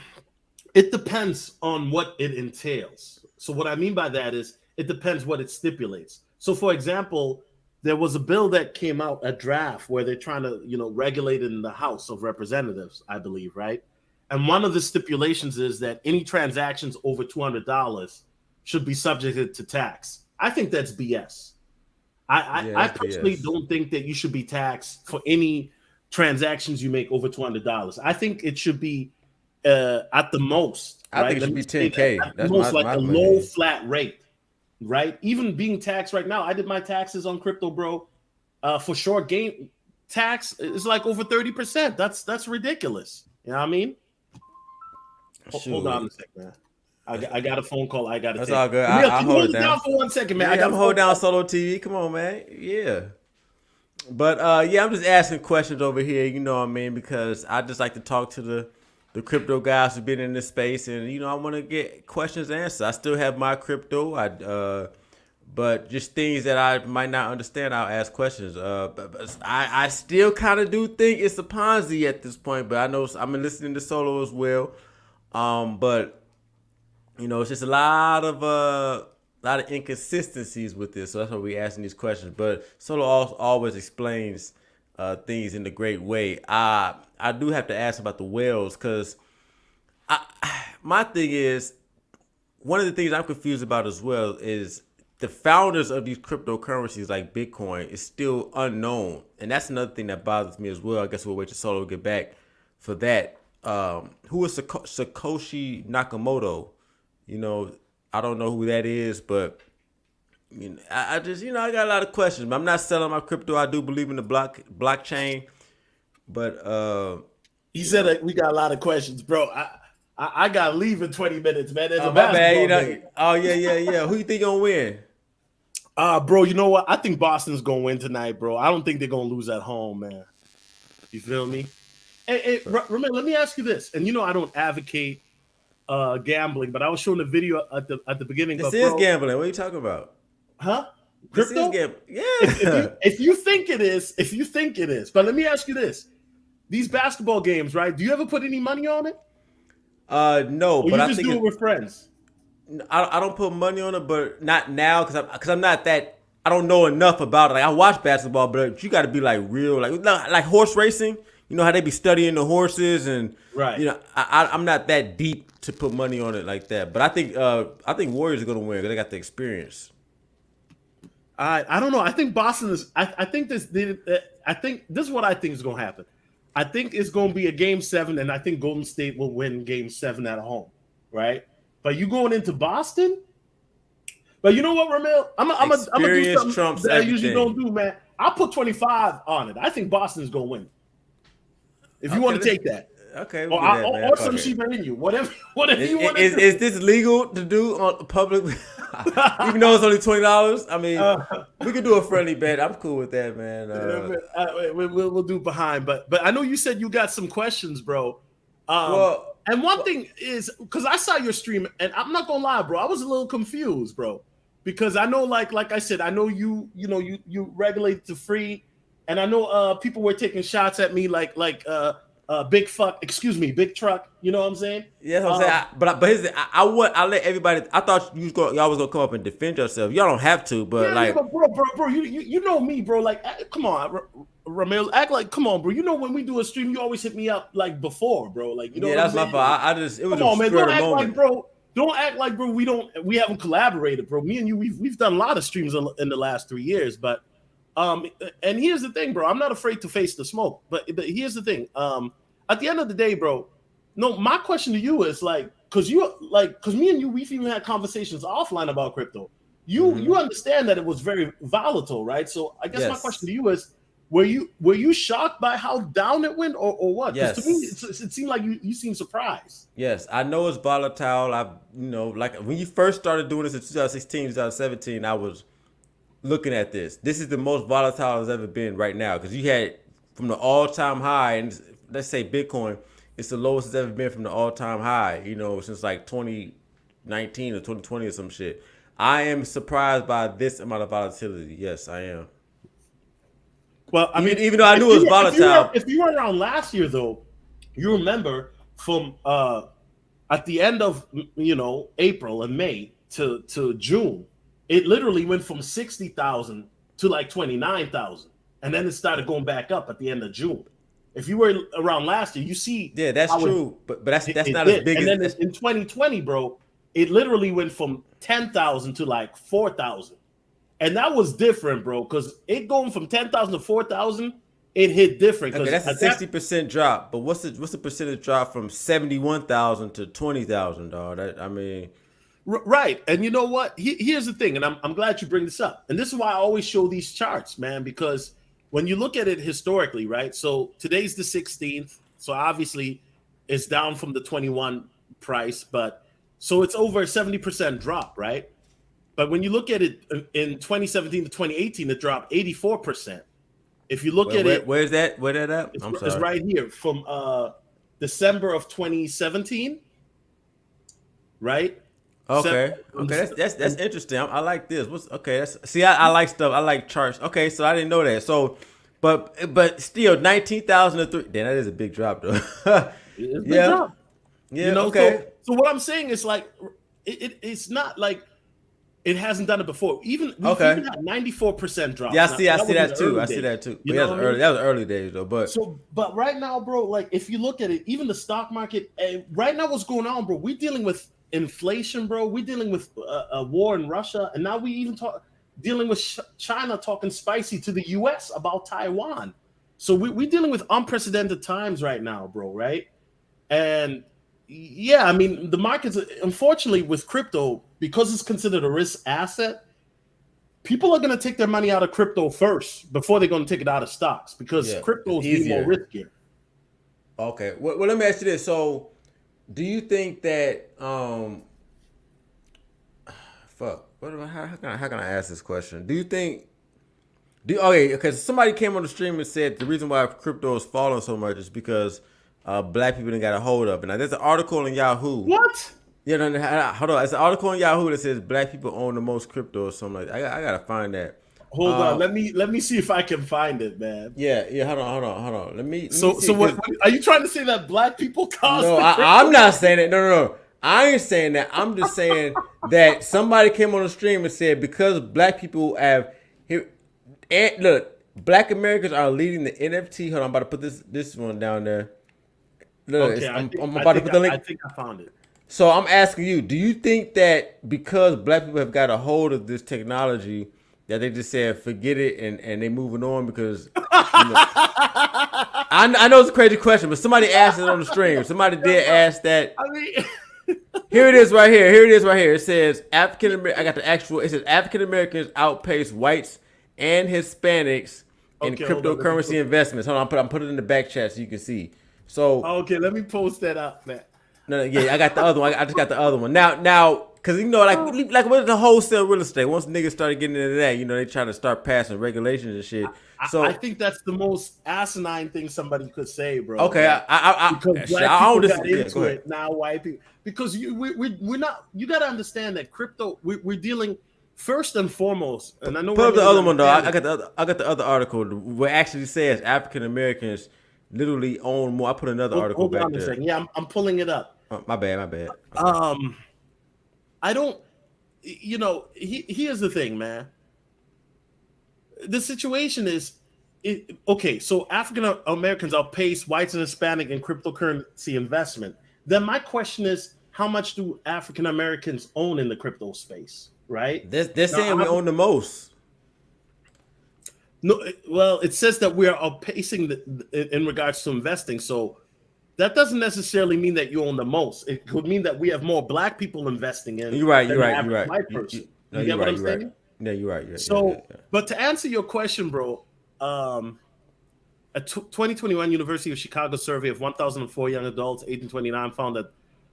it depends on what it entails. So what I mean by that is it depends what it stipulates. So for example, there was a bill that came out, a draft, where they're trying to, regulate it in the House of Representatives, I believe, right? And one of the stipulations is that any transactions over $200 should be subjected to tax. I think that's BS. I that's personally BS. don't think that you should be taxed for any transactions you make over $200. I think it should be at the most, I think right? it Let should me be say that 10K. at the That's most, like my a low opinion. flat rate, right? Even being taxed right now, I did my taxes on crypto, bro. For short game tax is like over 30%. That's ridiculous. You know what I mean? Hold on Shoot, a second, man. I got a phone call I got to that's take. all good. Ramil, I can you hold hold it it down down. for 1 second, man? I Yeah, got I'm a hold phone down call. solo TV. Come on, man. Yeah. But yeah, I'm just asking questions over here, you know what I mean? Because I just like to talk to the crypto guys who've been in this space, and I want to get questions answered. I still have my crypto, but just things that I might not understand, I'll ask questions. But I still kind of do think it's a Ponzi at this point, but I know I've been listening to Solo as well. But it's just a lot of inconsistencies with this, so that's why we asking these questions. But Solo always explains things in a great way. I do have to ask about the whales because my thing is one of the things I'm confused about as well is the founders of these cryptocurrencies like Bitcoin is still unknown, and that's another thing that bothers me as well. I guess we'll wait till Solo get back for that. Who is Satoshi Nakamoto? I don't know who that is, but I just I got a lot of questions. But I'm not selling my crypto. I do believe in the blockchain, but He said that we got a lot of questions, bro. I got to leave in 20 minutes, man. There's a my bad. basketball game. Oh yeah. Who you think gonna win? Bro, you know what? I think Boston's gonna win tonight, bro. I don't think they're gonna lose at home, man. You feel me? Hey, remember, let me ask you this. And I don't advocate gambling, but I was showing the video at the beginning. This But is bro, gambling. What are you talking about? huh? This is Crypto? gambling. Yeah. If you think it is, but let me ask you this: these basketball games, right? Do you ever put any money on it, No, or but you I just think do it with friends? I don't put money on it, but not now because I'm not that. I don't know enough about it. Like I watch basketball, but you got to be like real, like horse racing. You know how they be studying the horses, and Right. I'm not that deep to put money on it like that. But I think Warriors are gonna win because they got the experience. I don't know. I think Boston is. I think this. I think this is what I think is going to happen. I think it's going to be a game 7, and I think Golden State will win game 7 at home, right? But you going into Boston? But you know what, Ramil? I'm gonna do Experience something trumps that I usually everything. don't do, man. I'll put 25 on it. I think Boston is going to win. If you Okay, want to take that, okay, we'll do that, man. or Fuck some it. Shiba Inu, whatever you want to Is, do. is this legal to do on public? Even though it's only $20, I mean, we could do a friendly bet. I'm cool with that, man. We'll do behind, but I know you said you got some questions, bro. Well, And one thing is because I saw your stream, and I'm not gonna lie, bro, I was a little confused, bro, because I know, like I said, I know you regulate to free, and I know people were taking shots at me like big fuck, excuse me, big truck. You know what I'm saying? yeah, that's what I'm saying. But here's the, I let everybody. I thought y'all was gonna come up and defend yourself. Y'all don't have to, but Yeah, like, but bro, you know me, bro. Like, come on, Ramil, act like, come on, bro. You know when we do a stream, you always hit me up like before, bro. Like, you know yeah, what I'm that's my saying? fault. I just it was Come on, a man. spur Don't of the act moment. like, bro. Don't act like, bro. We haven't collaborated, bro. Me and you, we've done a lot of streams in the last 3 years, but and here's the thing, bro. I'm not afraid to face the smoke, but here's the thing. At the end of the day, bro. No, my question to you is like, because me and you, we've even had conversations offline about crypto. You understand that it was very volatile, right? So I guess my Yes. question to you is, were you shocked by how down it went, or what? Because to me, Yes. it seemed like you seemed surprised. Yes, I know it's volatile. Like when you first started doing this in 2016, 2017, I was looking at this. This is the most volatile it's ever been right now because you had from the all-time high, and let's say Bitcoin, it's the lowest it's ever been from the all-time high, since like 2019 or 2020 or some shit. I am surprised by this amount of volatility. Yes, I am. Well, I mean, Even though I knew it was volatile. If you were around last year, though, you remember from at the end of April and May to June, it literally went from 60,000 to like 29,000, and then it started going back up at the end of June. If you were around last year, you see, Yeah, that's true, but that's not did. as big and as. then in 2020, bro, it literally went from 10,000 to like 4,000. And that was different, bro, because it going from 10,000 to 4,000, it hit different. Okay, that's a at 60% drop. But what's the percentage drop from 71,000 to 20,000, dog? Right. And you know what? Here's the thing, and I'm glad you bring this up. And this is why I always show these charts, man, because when you look at it historically, right? So today's the 16th. So obviously it's down from the 21 price, but so it's over a 70% drop, right? But when you look at it in 2017 to 2018, it dropped 84%. If you look at it, where's that? Where that at? I'm sorry. It's right here from December of 2017, right? Okay. That's interesting. I like this. I like stuff. I like charts. Okay, so I didn't know that. So, but still 19,000 to 3. Damn, that is a big drop though. It's a big drop. Yeah. Okay. So what I'm saying is like it's not like it hasn't done it before. We've even had 94% drop. Yeah, I see that too. That was early days though. But right now, bro, like if you look at it, even the stock market, right now, what's going on, bro? We're dealing with inflation, bro. We're dealing with a war in Russia, and now we even dealing with China talking spicy to the U.S. about Taiwan. So we're dealing with unprecedented times right now, bro. Right? And yeah, I mean the markets, unfortunately, with crypto, because it's considered a risk asset, people are going to take their money out of crypto first before they're going to take it out of stocks because crypto is more riskier. Okay. Well, let me ask you this. So, do you think that how can I ask this question? Do you think because somebody came on the stream and said the reason why crypto is falling so much is because black people didn't got a hold of it. Now there's an article in Yahoo. What? Yeah, no, hold on. It's an article in Yahoo that says black people own the most crypto or something like that. I gotta find that. Hold on, let me see if I can find it, man. Yeah. Hold on. Let me so what are you trying to say that black people cause? No, I'm not saying that. No. I ain't saying that. I'm just saying that somebody came on the stream and said because black people have here. And look, black Americans are leading the NFT. Hold on, I'm about to put this one down there. Look, okay, I'm about to put the link. I think I found it. So I'm asking you, do you think that because black people have got a hold of this technology that they just said forget it and they moving on because I know it's a crazy question, but somebody asked it on the stream. Somebody did ask that. I mean, Here it is right here. It says African American. I got the actual. It says African Americans outpace whites and Hispanics in cryptocurrency investments. Hold on, I'm putting it in the back chat so you can see. So okay, let me post that up, man. No, yeah, I got the other one. I just got the other one. Now, because like with the wholesale real estate, once niggas started getting into that, they trying to start passing regulations and shit. So I think that's the most asinine thing somebody could say, bro. Okay, because black people got into it. Now white people, because we're not. You got to understand that crypto. We're dealing first and foremost, and I know. Put up the other one though. I got the other article where it actually says African Americans literally own more. I put another article back there. Yeah, I'm pulling it up. Oh, my bad. Okay. I don't. Here's the thing, man. The situation is, okay. So African Americans outpace whites and Hispanic in cryptocurrency investment. Then my question is, how much do African Americans own in the crypto space? Right? They're saying we own the most. No, well, it says that we are outpacing in regards to investing. So that doesn't necessarily mean that you own the most. It could mean that we have more black people investing in. You're right. White person. You get what I'm saying? Yeah, you're right. So, but to answer your question, bro, a 2021 University of Chicago survey of 1,004 young adults, 18 to 29, found that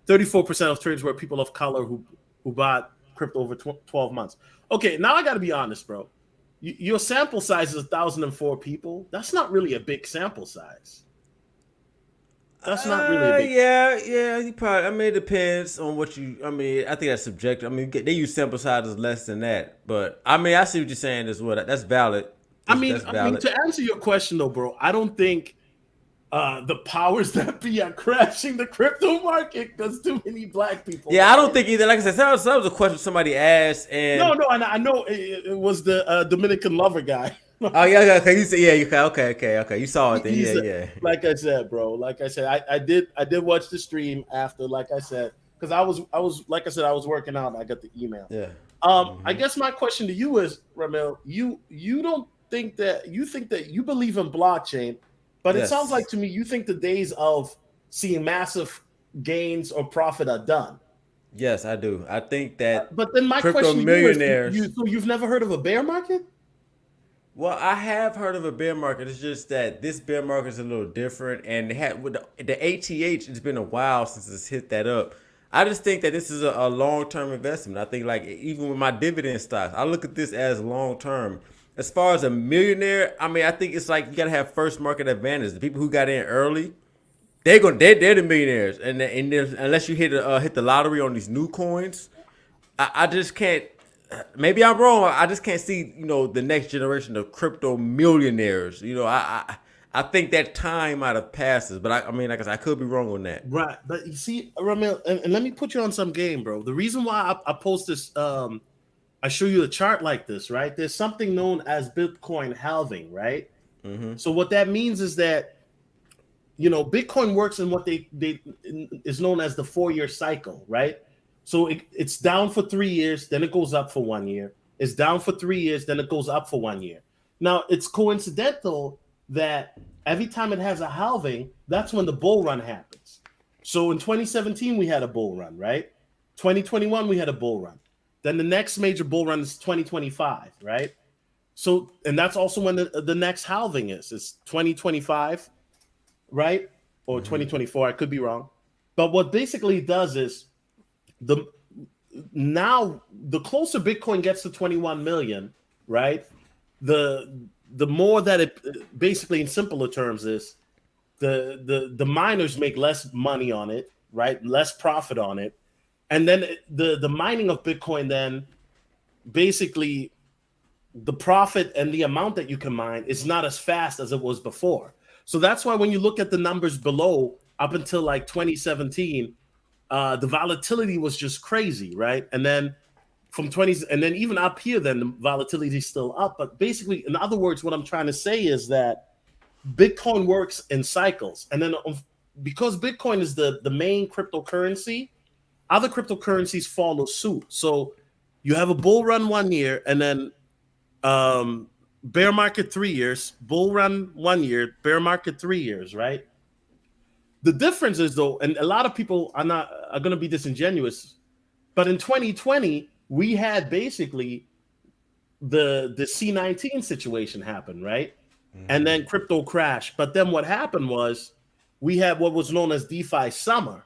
34% of traders were people of color who bought crypto over 12 months. Okay, now I got to be honest, bro. Your sample size is 1,004 people. That's not really a big sample size. That's not really a big. Yeah. You probably. I mean, it depends on what you. I mean, I think that's subjective. I mean, they use sample sizes less than that, but I mean, I see what you're saying as well. That's valid. I mean, to answer your question though, bro, I don't think the powers that be are crashing the crypto market because too many black people. Yeah, I don't think either. Like I said, that was a question somebody asked, and no, and I know it was the Dominican lover guy. Oh yeah, okay. You said okay. You saw it then, yeah. Like I said, bro. Like I said, I did watch the stream after. Like I said, because I was like I said, I was working out. And I got the email. Yeah. I guess my question to you is, Ramil, you don't think that you believe in blockchain, but it sounds like Yes. to me you think the days of seeing massive gains or profit are done. Yes, I do. I think that But then my crypto question to you is, millionaires. so you've never heard of a bear market? Well, I have heard of a bear market. It's just that this bear market is a little different, and it had with the ATH. It's been a while since it's hit that up. I just think that this is a long term investment. I think like even with my dividend stocks, I look at this as long term. As far as a millionaire, I mean, I think it's like you gotta have first market advantage. The people who got in early, they're the millionaires, and unless you hit the lottery on these new coins, I just can't. Maybe I'm wrong. I just can't see the next generation of crypto millionaires. I think that time might have passes, but I mean, like I said, I could be wrong on that. Right, but you see, Ramil, and let me put you on some game, bro. The reason why I post this, I show you a chart like this, right? There's something known as Bitcoin halving, right? So what that means is that Bitcoin works in what they is known as the 4-year cycle, right? So it's down for 3 years, then it goes up for 1 year. It's down for 3 years, then it goes up for 1 year. Now it's coincidental that every time it has a halving, that's when the bull run happens. So in 2017 we had a bull run, right? 2021 we had a bull run. Then the next major bull run is 2025, right? So, and that's also when the next halving is. It's 2025, right? Or 2024. I could be wrong. But what basically it does is the closer Bitcoin gets to 21 million, right? The more that it basically, in simpler terms, is the miners make less money on it, right? Less profit on it. And then the mining of Bitcoin, then basically the profit and the amount that you can mine is not as fast as it was before. So that's why when you look at the numbers below, up until like 2017, the volatility was just crazy, right? And then from 20s, and then even up here, then the volatility is still up. But basically, in other words, what I'm trying to say is that Bitcoin works in cycles. And then because Bitcoin is the main cryptocurrency, other cryptocurrencies follow suit. So you have a bull run 1 year, and then bear market 3 years, bull run 1 year, bear market 3 years, right? The difference is, though, and a lot of people are going to be disingenuous, but in 2020 we had basically the C19 situation happen, right? And then crypto crashed. But then what happened was we had what was known as DeFi summer,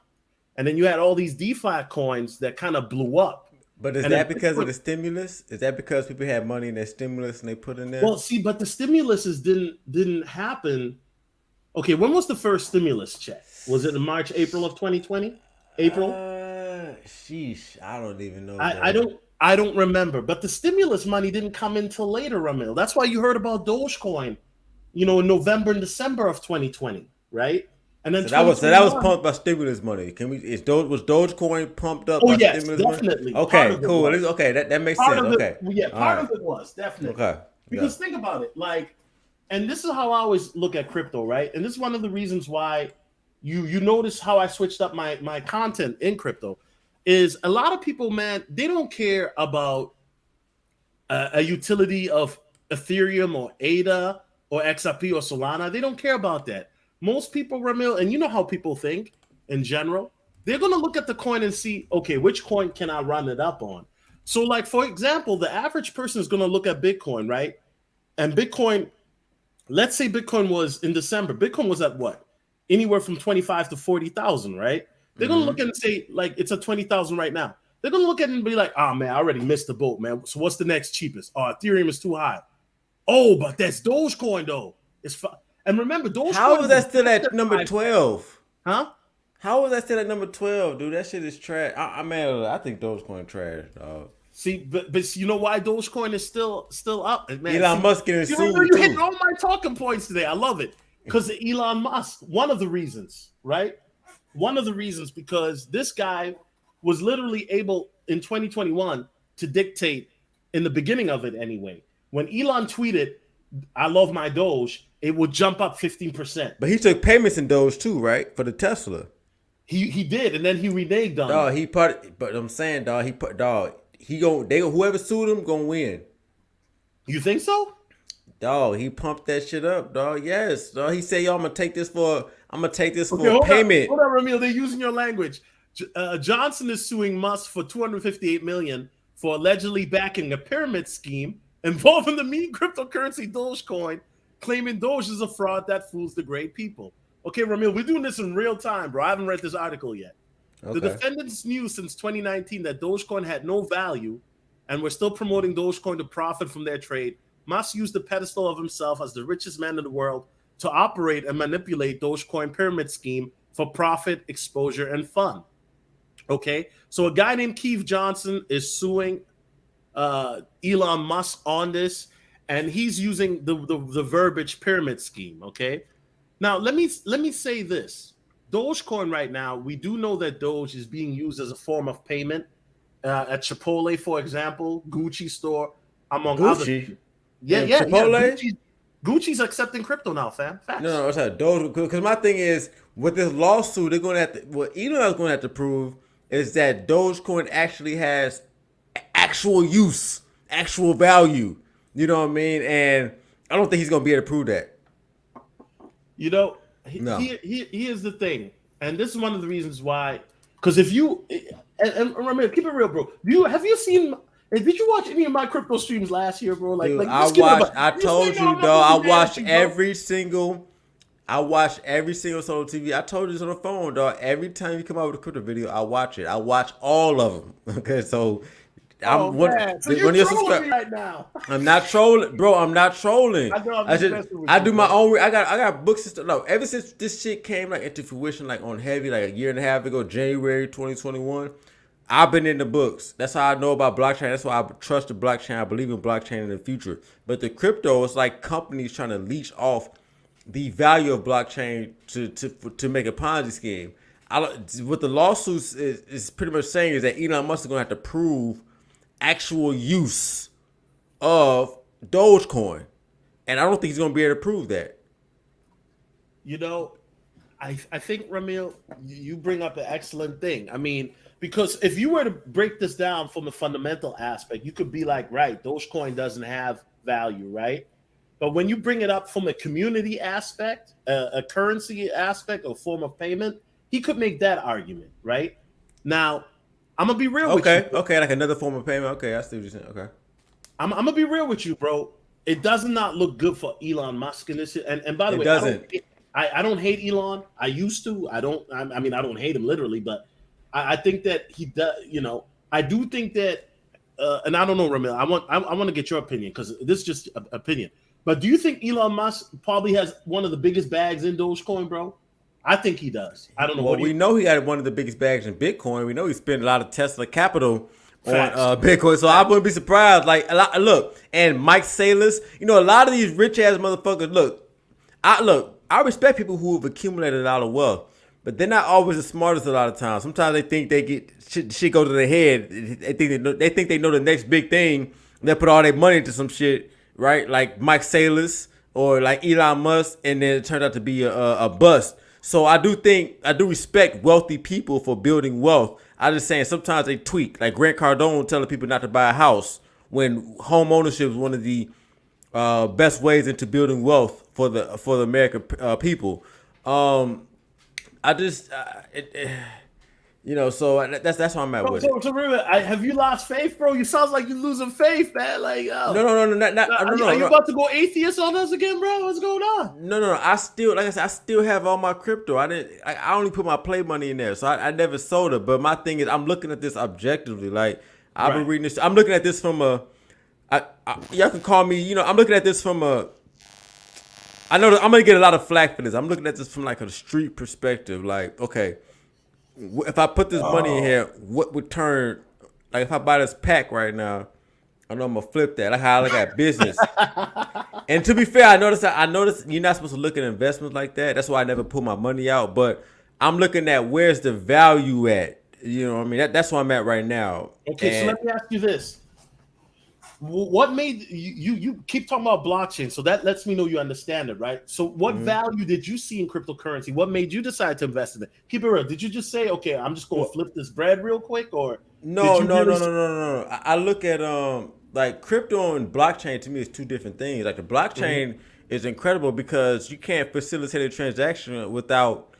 and then you had all these DeFi coins that kind of blew up. But is that because of the stimulus? Is that because people had money in their stimulus and they put in there? Well, see, but the stimuluses didn't happen. Okay, when was the first stimulus check? Was it in March, April of 2020? April? Sheesh, I don't even know. I don't remember. But the stimulus money didn't come until later, Ramil. That's why you heard about Dogecoin, in November and December of 2020, right? And then that was pumped by stimulus money. Was Dogecoin pumped up by stimulus definitely. money? Okay, cool. Okay, that makes sense. Okay. Part of it was definitely. Okay. Because think about it, and this is how I always look at crypto, right? And this is one of the reasons why you notice how I switched up my content in crypto is a lot of people, man, they don't care about a utility of Ethereum or ADA or XRP or Solana. They don't care about that. Most people, Ramil, and you know how people think in general, they're going to look at the coin and see, okay, which coin can I run it up on? So, like, for example, the average person is going to look at Bitcoin, right? And Bitcoin, let's say Bitcoin was in December, Bitcoin was at what? Anywhere from 25 to 40,000, right? They're going to look at it and say, like, it's at 20,000 right now. They're going to look at it and be like, oh, man, I already missed the boat, man. So what's the next cheapest? Oh, Ethereum is too high. Oh, but that's Dogecoin, though. And remember, Dogecoin. How is that still at number 12? Huh? How is that still at number 12, dude? That shit is trash. I think Dogecoin trash, dog. See, but you know why Dogecoin is still up, man? Elon Musk getting sued. You're hitting all my talking points today. I love it because Elon Musk. One of the reasons, right? One of the reasons because this guy was literally able in 2021 to dictate in the beginning of it anyway. When Elon tweeted, "I love my Doge," it would jump up 15%. But he took payments in Doge too, right? For the Tesla. He did, and then he reneged on it. But I'm saying, dog, whoever sued him gonna win. You think so? Dog, he pumped that shit up, dog. Yes, dog. He said, "Yo, I'm gonna take this for Okay, payment." hold on, Ramil. They're using your language. Johnson is suing Musk for 258 million for allegedly backing a pyramid scheme involving the meme cryptocurrency Dogecoin, claiming Doge is a fraud that fools the great people. Okay, Ramil, we're doing this in real time, bro. I haven't read this article yet. Okay. The defendants knew since 2019 that Dogecoin had no value and were still promoting Dogecoin to profit from their trade. Musk used the pedestal of himself as the richest man in the world to operate and manipulate Dogecoin pyramid scheme for profit, exposure, and fun. Okay, so a guy named Keith Johnson is suing Elon Musk on this, and he's using the verbiage pyramid scheme. Okay, now let me say this: Dogecoin right now, we do know that Doge is being used as a form of payment at Chipotle, for example, Gucci store, among others. Yeah, Chipotle. Gucci's accepting crypto now, fam. Facts. No, it's not Doge. Because my thing is, with this lawsuit, they're gonna have to. What Elon's gonna have to prove is that Dogecoin actually has actual use, actual value. You know what I mean? And I don't think he's gonna be able to prove that. You know, No. here's the thing, and this is one of the reasons why. Because if you and remember, keep it real, bro. Have you seen? Did you watch any of my crypto streams last year, bro? Dude, I told you, dog. I watched every single solo TV. I told you this on the phone, dog. Every time you come out with a crypto video, I watch it. I watch all of them. Okay, so so you're trolling me right now. I'm not trolling, bro. I'm not trolling. I do my own. I got books and stuff. No, ever since this shit came like into fruition, like on heavy, like a year and a half ago, January 2021. I've been in the books. That's how I know about blockchain. That's why I trust the blockchain. I believe in blockchain in the future. But the crypto is like companies trying to leech off the value of blockchain to make a Ponzi scheme. What the lawsuits is pretty much saying is that Elon Musk is going to have to prove actual use of Dogecoin. And I don't think he's going to be able to prove that. You know, I think, Ramil, you bring up an excellent thing. I mean, because if you were to break this down from a fundamental aspect, you could be like, right, Dogecoin doesn't have value, right? But when you bring it up from a community aspect, a currency aspect, or form of payment, he could make that argument, right? Now, I'm going to be real with you. Okay, like another form of payment. Okay, I see what you're saying. Okay. I'm going to be real with you, bro. It does not look good for Elon Musk in this. And by the way, I don't hate Elon. I used to. I mean, I don't hate him literally, but I think that he does. You know, I do think that, and I don't know, Ramil. I want to get your opinion because this is just opinion. But do you think Elon Musk probably has one of the biggest bags in Dogecoin, bro? I think he does. I don't know. Well, we know he got one of the biggest bags in Bitcoin. We know he spent a lot of Tesla capital on Bitcoin, so I wouldn't be surprised. Look, and Mike Saylor, you know, a lot of these rich ass motherfuckers. Look, I respect people who have accumulated a lot of wealth. But they're not always the smartest a lot of times. Sometimes they think they get shit go to their head. They think they know the next big thing. They put all their money into some shit, right? Like Mike Saylor or like Elon Musk, and then it turned out to be a bust. So I do respect wealthy people for building wealth. I'm just saying sometimes they tweak. Like Grant Cardone telling people not to buy a house when home ownership is one of the best ways into building wealth for the American people. I just, you know, so that's why I'm at with it. So really, have you lost faith, bro? You sound like you're losing faith, man. Like, No. Are you about to go atheist on us again, bro? What's going on? No. I still, like I said, I still have all my crypto. I only put my play money in there, so I never sold it. But my thing is, I'm looking at this objectively. Like I've been reading this. I'm looking at this from y'all can call me. You know, I'm looking at this from a. I know I'm gonna get a lot of flack for this. I'm looking at this from like a street perspective. Like, okay, if I put this money in here, what would turn? Like, if I buy this pack right now, I know I'm gonna flip that. Like how I look at business. And to be fair, I noticed you're not supposed to look at investments like that. That's why I never put my money out. But I'm looking at where's the value at. You know what I mean? That's where I'm at right now. Okay, so let me ask you this: what made you keep talking about blockchain? So that lets me know you understand it, right? So what value did you see in cryptocurrency? What made you decide to invest in it? Keep it real. Did you just say, okay, I'm just going to flip this bread real quick, or did No, you no, really? no, no, no, no, no. I look at like crypto and blockchain to me is two different things. Like the blockchain is incredible because you can't facilitate a transaction without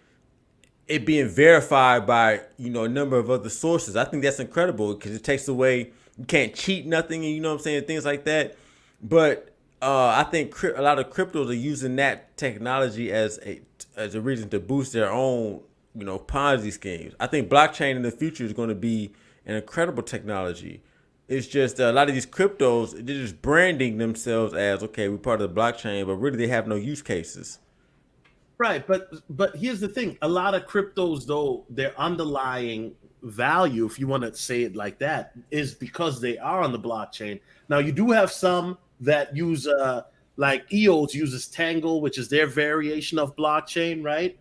it being verified by a number of other sources. I think that's incredible because it takes away you can't cheat nothing, and I'm saying, things like that. But I think a lot of cryptos are using that technology as a reason to boost their own Ponzi schemes. I think blockchain in the future is going to be an incredible technology. It's just a lot of these cryptos, they're just branding themselves as, okay, we're part of the blockchain, but really they have no use cases. Right, but here's the thing: a lot of cryptos, though, their underlying value, if you want to say it like that, is because they are on the blockchain. Now, you do have some that use, like EOS uses Tangle, which is their variation of blockchain, right?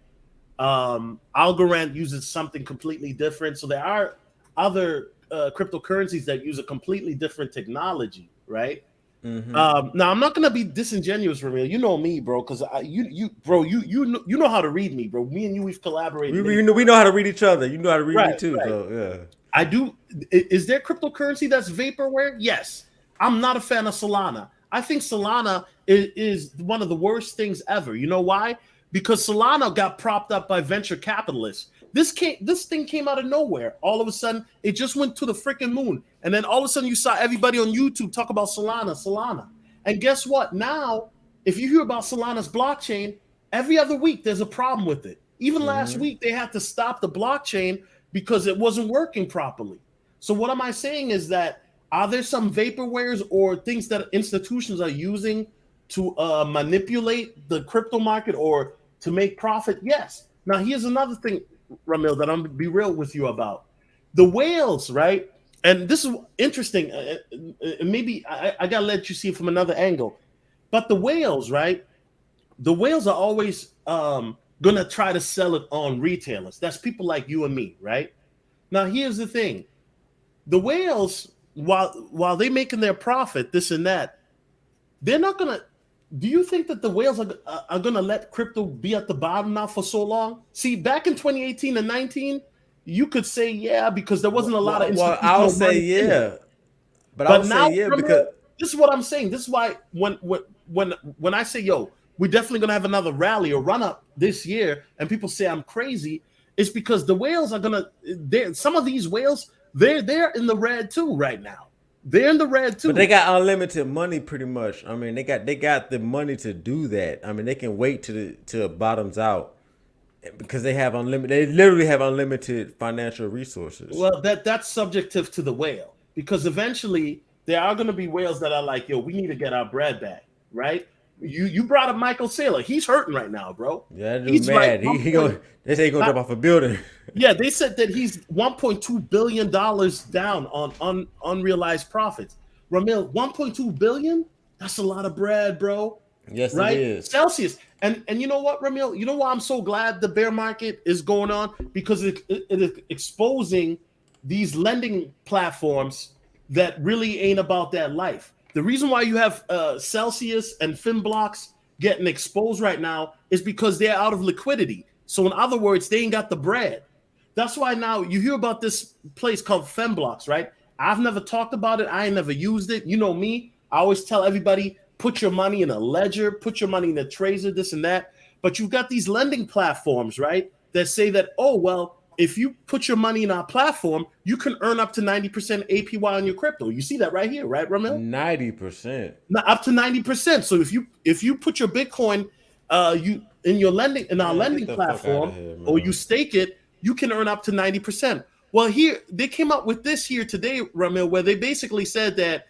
Algorand uses something completely different. So there are other cryptocurrencies that use a completely different technology, right? Now I'm not gonna be disingenuous, Ramil. You know me, bro, because you know how to read me, bro. Me and you, we've collaborated. We know how to read each other. You know how to read me Right, too. right. So yeah. I do. Is there cryptocurrency that's vaporware? Yes. I'm not a fan of Solana. I think Solana is one of the worst things ever. You know why? Because Solana got propped up by venture capitalists. This thing came out of nowhere. All of a sudden, it just went to the freaking moon. And then all of a sudden, you saw everybody on YouTube talk about Solana. And guess what? Now, if you hear about Solana's blockchain, every other week there's a problem with it. Even last week, they had to stop the blockchain because it wasn't working properly. So what am I saying is that are there some vaporwares or things that institutions are using to manipulate the crypto market or to make profit? Yes. Now, here's another thing, Ramil, that I'm going to be real with you about. The whales, right? And this is interesting. Maybe I got to let you see it from another angle. But the whales, right? The whales are always going to try to sell it on retailers. That's people like you and me, right? Now, here's the thing. The whales, while they're making their profit, this and that, they're not going to. Do you think that the whales are going to let crypto be at the bottom now for so long? See, back in 2018 and 19, you could say, yeah, because there wasn't a lot of institutional Well, I'll say money in it. yeah. But I But would now, say yeah remember, because this is what I'm saying. This is why when I say, yo, we're definitely going to have another rally or run up this year, and people say I'm crazy, it's because the whales are going to, some of these whales, they're in the red too right now. They're in the red too. But they got unlimited money, pretty much. I mean, they got the money to do that. I mean, they can wait till it bottoms out because they have unlimited. They literally have unlimited financial resources. Well, that's subjective to the whale because eventually there are going to be whales that are like, yo, we need to get our bread back, right? You brought up Michael Saylor. He's hurting right now, bro. Yeah, that dude He's mad. Like They say he gonna jump off a building. Yeah, they said that he's $1.2 billion down on unrealized profits. Ramil, $1.2 billion? That's a lot of bread, bro. Yes, right? it is. Celsius. And you know what, Ramil? You know why I'm so glad the bear market is going on? Because it is exposing these lending platforms that really ain't about that life. The reason why you have Celsius and Finblocks getting exposed right now is because they're out of liquidity. So in other words, they ain't got the bread. That's why now you hear about this place called Femblocks, right? I've never talked about it. I ain't never used it. You know me. I always tell everybody, put your money in a ledger, put your money in a Trezor, this and that. But you've got these lending platforms, right, that say that, oh, well, if you put your money in our platform, you can earn up to 90% APY on your crypto. You see that right here, right, Ramil? 90%. Up to 90%. So if you put your Bitcoin you in your lending in our lending platform or you stake it, you can earn up to 90%. Well, here they came up with this here today, Ramil, where they basically said that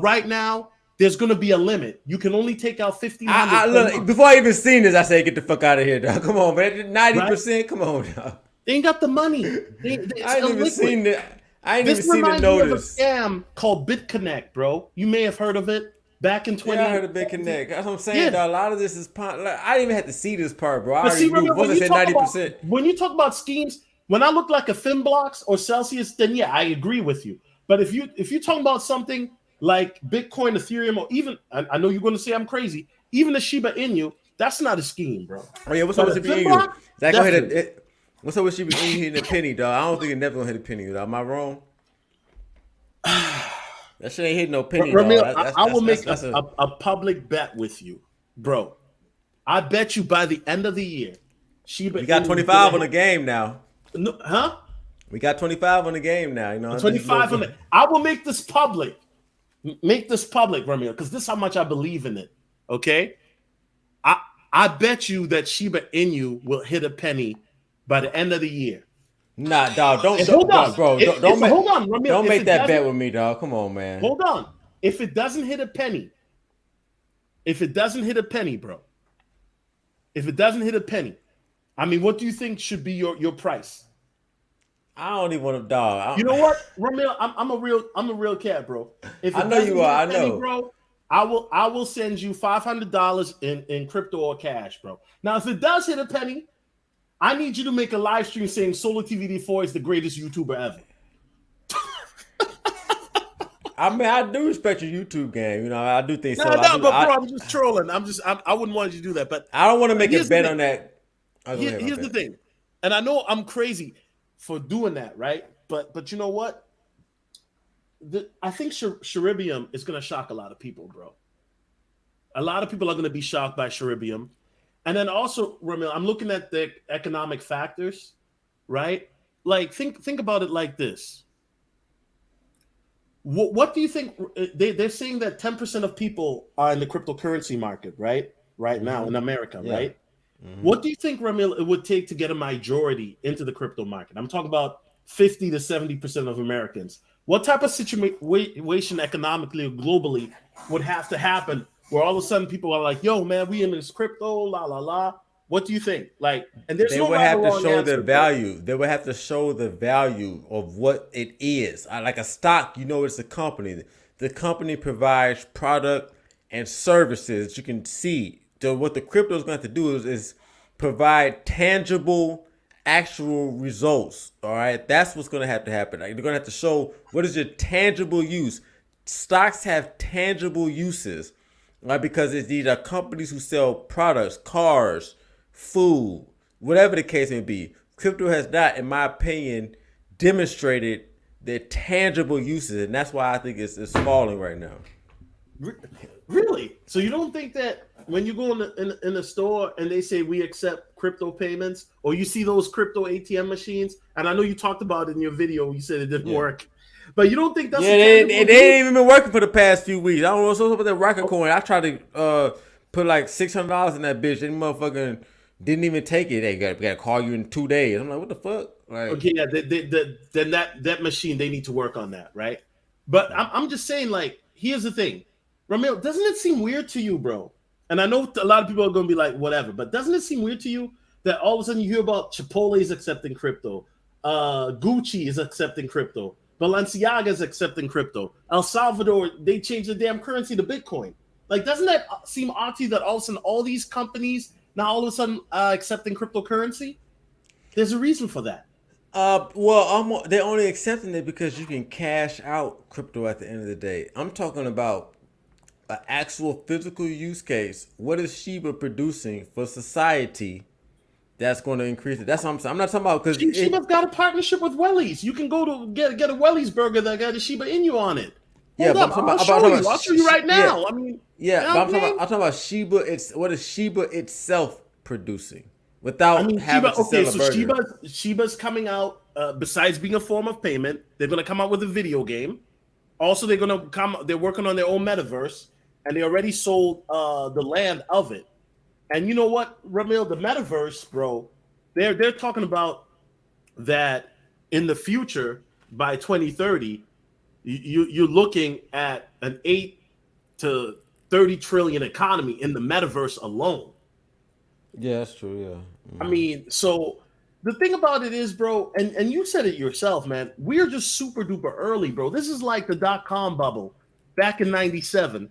right now there's going to be a limit. You can only take out 1,500. Look, before I even seen this, I said, "Get the fuck out of here, dog! Come on, man! 90%, right? Come on, dog! They ain't got the money. I ain't even seen it. I ain't even seen the notice. This reminds me of a scam called BitConnect, bro. You may have heard of it. Back in 20. Yeah, I heard of BitConnect. That's what I'm saying. Yeah. A lot of this is. Like, I didn't even have to see this part, bro. I already knew. Once I said 90%. When you talk about schemes, when I look like a Finblocks or Celsius, then yeah, I agree with you. But if you're talking about something like Bitcoin, Ethereum, or even I know you're going to say I'm crazy. Even the Shiba Inu, that's not a scheme, bro. Oh yeah, what's up with But Shiba a Inu? block, Zach, go ahead. definitely. What's up with Shiba Inu hitting a penny, dog? I don't think it never gonna hit a penny, dog. Am I wrong? That shit ain't hitting no penny, Ramil, dog. I will make That's a public bet with you, bro. I bet you by the end of the year, Shiba we got Inu 25 on the game now. No, huh? We got 25 on the game now. You know, 25 on it. I will make this public. Make this public, Ramil, because this is how much I believe in it. Okay? I bet you that Shiba Inu will hit a penny by the end of the year. Nah, dog, don't hold on, bro. hold on, Ramil. Don't make that bet with me, dog. Come on, man. Hold on. If it doesn't hit a penny, bro. If it doesn't hit a penny, I mean, what do you think should be your price? I don't even want to, dog. You know what, Ramil? I'm a real cat, bro. If I know you are. I know, bro. I will send you $500 in crypto or cash, bro. Now, if it does hit a penny, I need you to make a live stream saying Solo TVD4 is the greatest YouTuber ever. I mean, I do respect your YouTube game. You know, I do think so. But bro, I'm just trolling. I wouldn't want you to do that. But I don't want to make a bet on that. Here's the thing, and I know I'm crazy for doing that, right? But you know what? I think Sharibium is going to shock a lot of people, bro. A lot of people are going to be shocked by Sharibium. And then also, Ramil, I'm looking at the economic factors, right? Like, think about it like this. What do you think? They're saying that 10% of people are in the cryptocurrency market, right? Right now in America, right? Mm-hmm. What do you think, Ramil, it would take to get a majority into the crypto market? I'm talking about 50 to 70% of Americans. What type of situation economically or globally would have to happen where all of a sudden people are like, yo, man, we in this crypto, la, la, la. What do you think? Like, and there's they no would have to show answer, the value. They would have to show the value of what it is. Like a stock, you know, it's a company. The company provides product and services. You can see. So what the crypto is going to have to do is provide tangible, actual results. All right, that's what's going to have to happen. Like, they're going to have to show what is your tangible use. Stocks have tangible uses, right? Because these are companies who sell products, cars, food, whatever the case may be. Crypto has not, in my opinion, demonstrated their tangible uses, and that's why I think it's falling right now. Really? So you don't think that when you go in the store and they say we accept crypto payments, or you see those crypto ATM machines, and I know you talked about it in your video, you said it didn't work, but you don't think that's they ain't even been working for the past few weeks. I don't know what's up with that rocket coin. I tried to put like $600 in that bitch. They motherfucking didn't even take it. They got to call you in 2 days. I'm like, what the fuck? Like, okay, yeah, then that machine, they need to work on that, right? But I'm just saying, like, here's the thing, Ramil, doesn't it seem weird to you, bro? And I know a lot of people are going to be like, whatever, but doesn't it seem weird to you that all of a sudden you hear about Chipotle is accepting crypto, Gucci is accepting crypto, Balenciaga is accepting crypto, El Salvador, they changed the damn currency to Bitcoin. Like, doesn't that seem odd to you that all of a sudden all these companies now all of a sudden accepting cryptocurrency? There's a reason for that. Well, they're only accepting it because you can cash out crypto at the end of the day. I'm talking about an actual physical use case. What is Shiba producing for society that's going to increase it? That's what I'm saying. I'm not talking about because Shiba's got a partnership with Wellies. You can go to get a Wellies burger that got a Shiba Inu on it. I'll show you right now. Yeah. I mean, but I'm talking about Shiba. What is Shiba itself producing without having to sell a burger? Shiba's coming out. Besides being a form of payment, they're going to come out with a video game. Also, they're working on their own metaverse, and they already sold the land of it. And you know what, Ramil, the metaverse, bro, they're talking about that in the future by 2030. You're looking at an 8 to 30 trillion economy in the metaverse alone. Yeah, that's true. Yeah. I mean, so the thing about it is, bro, and you said it yourself, man, we're just super duper early, bro. This is like the .com bubble back in 97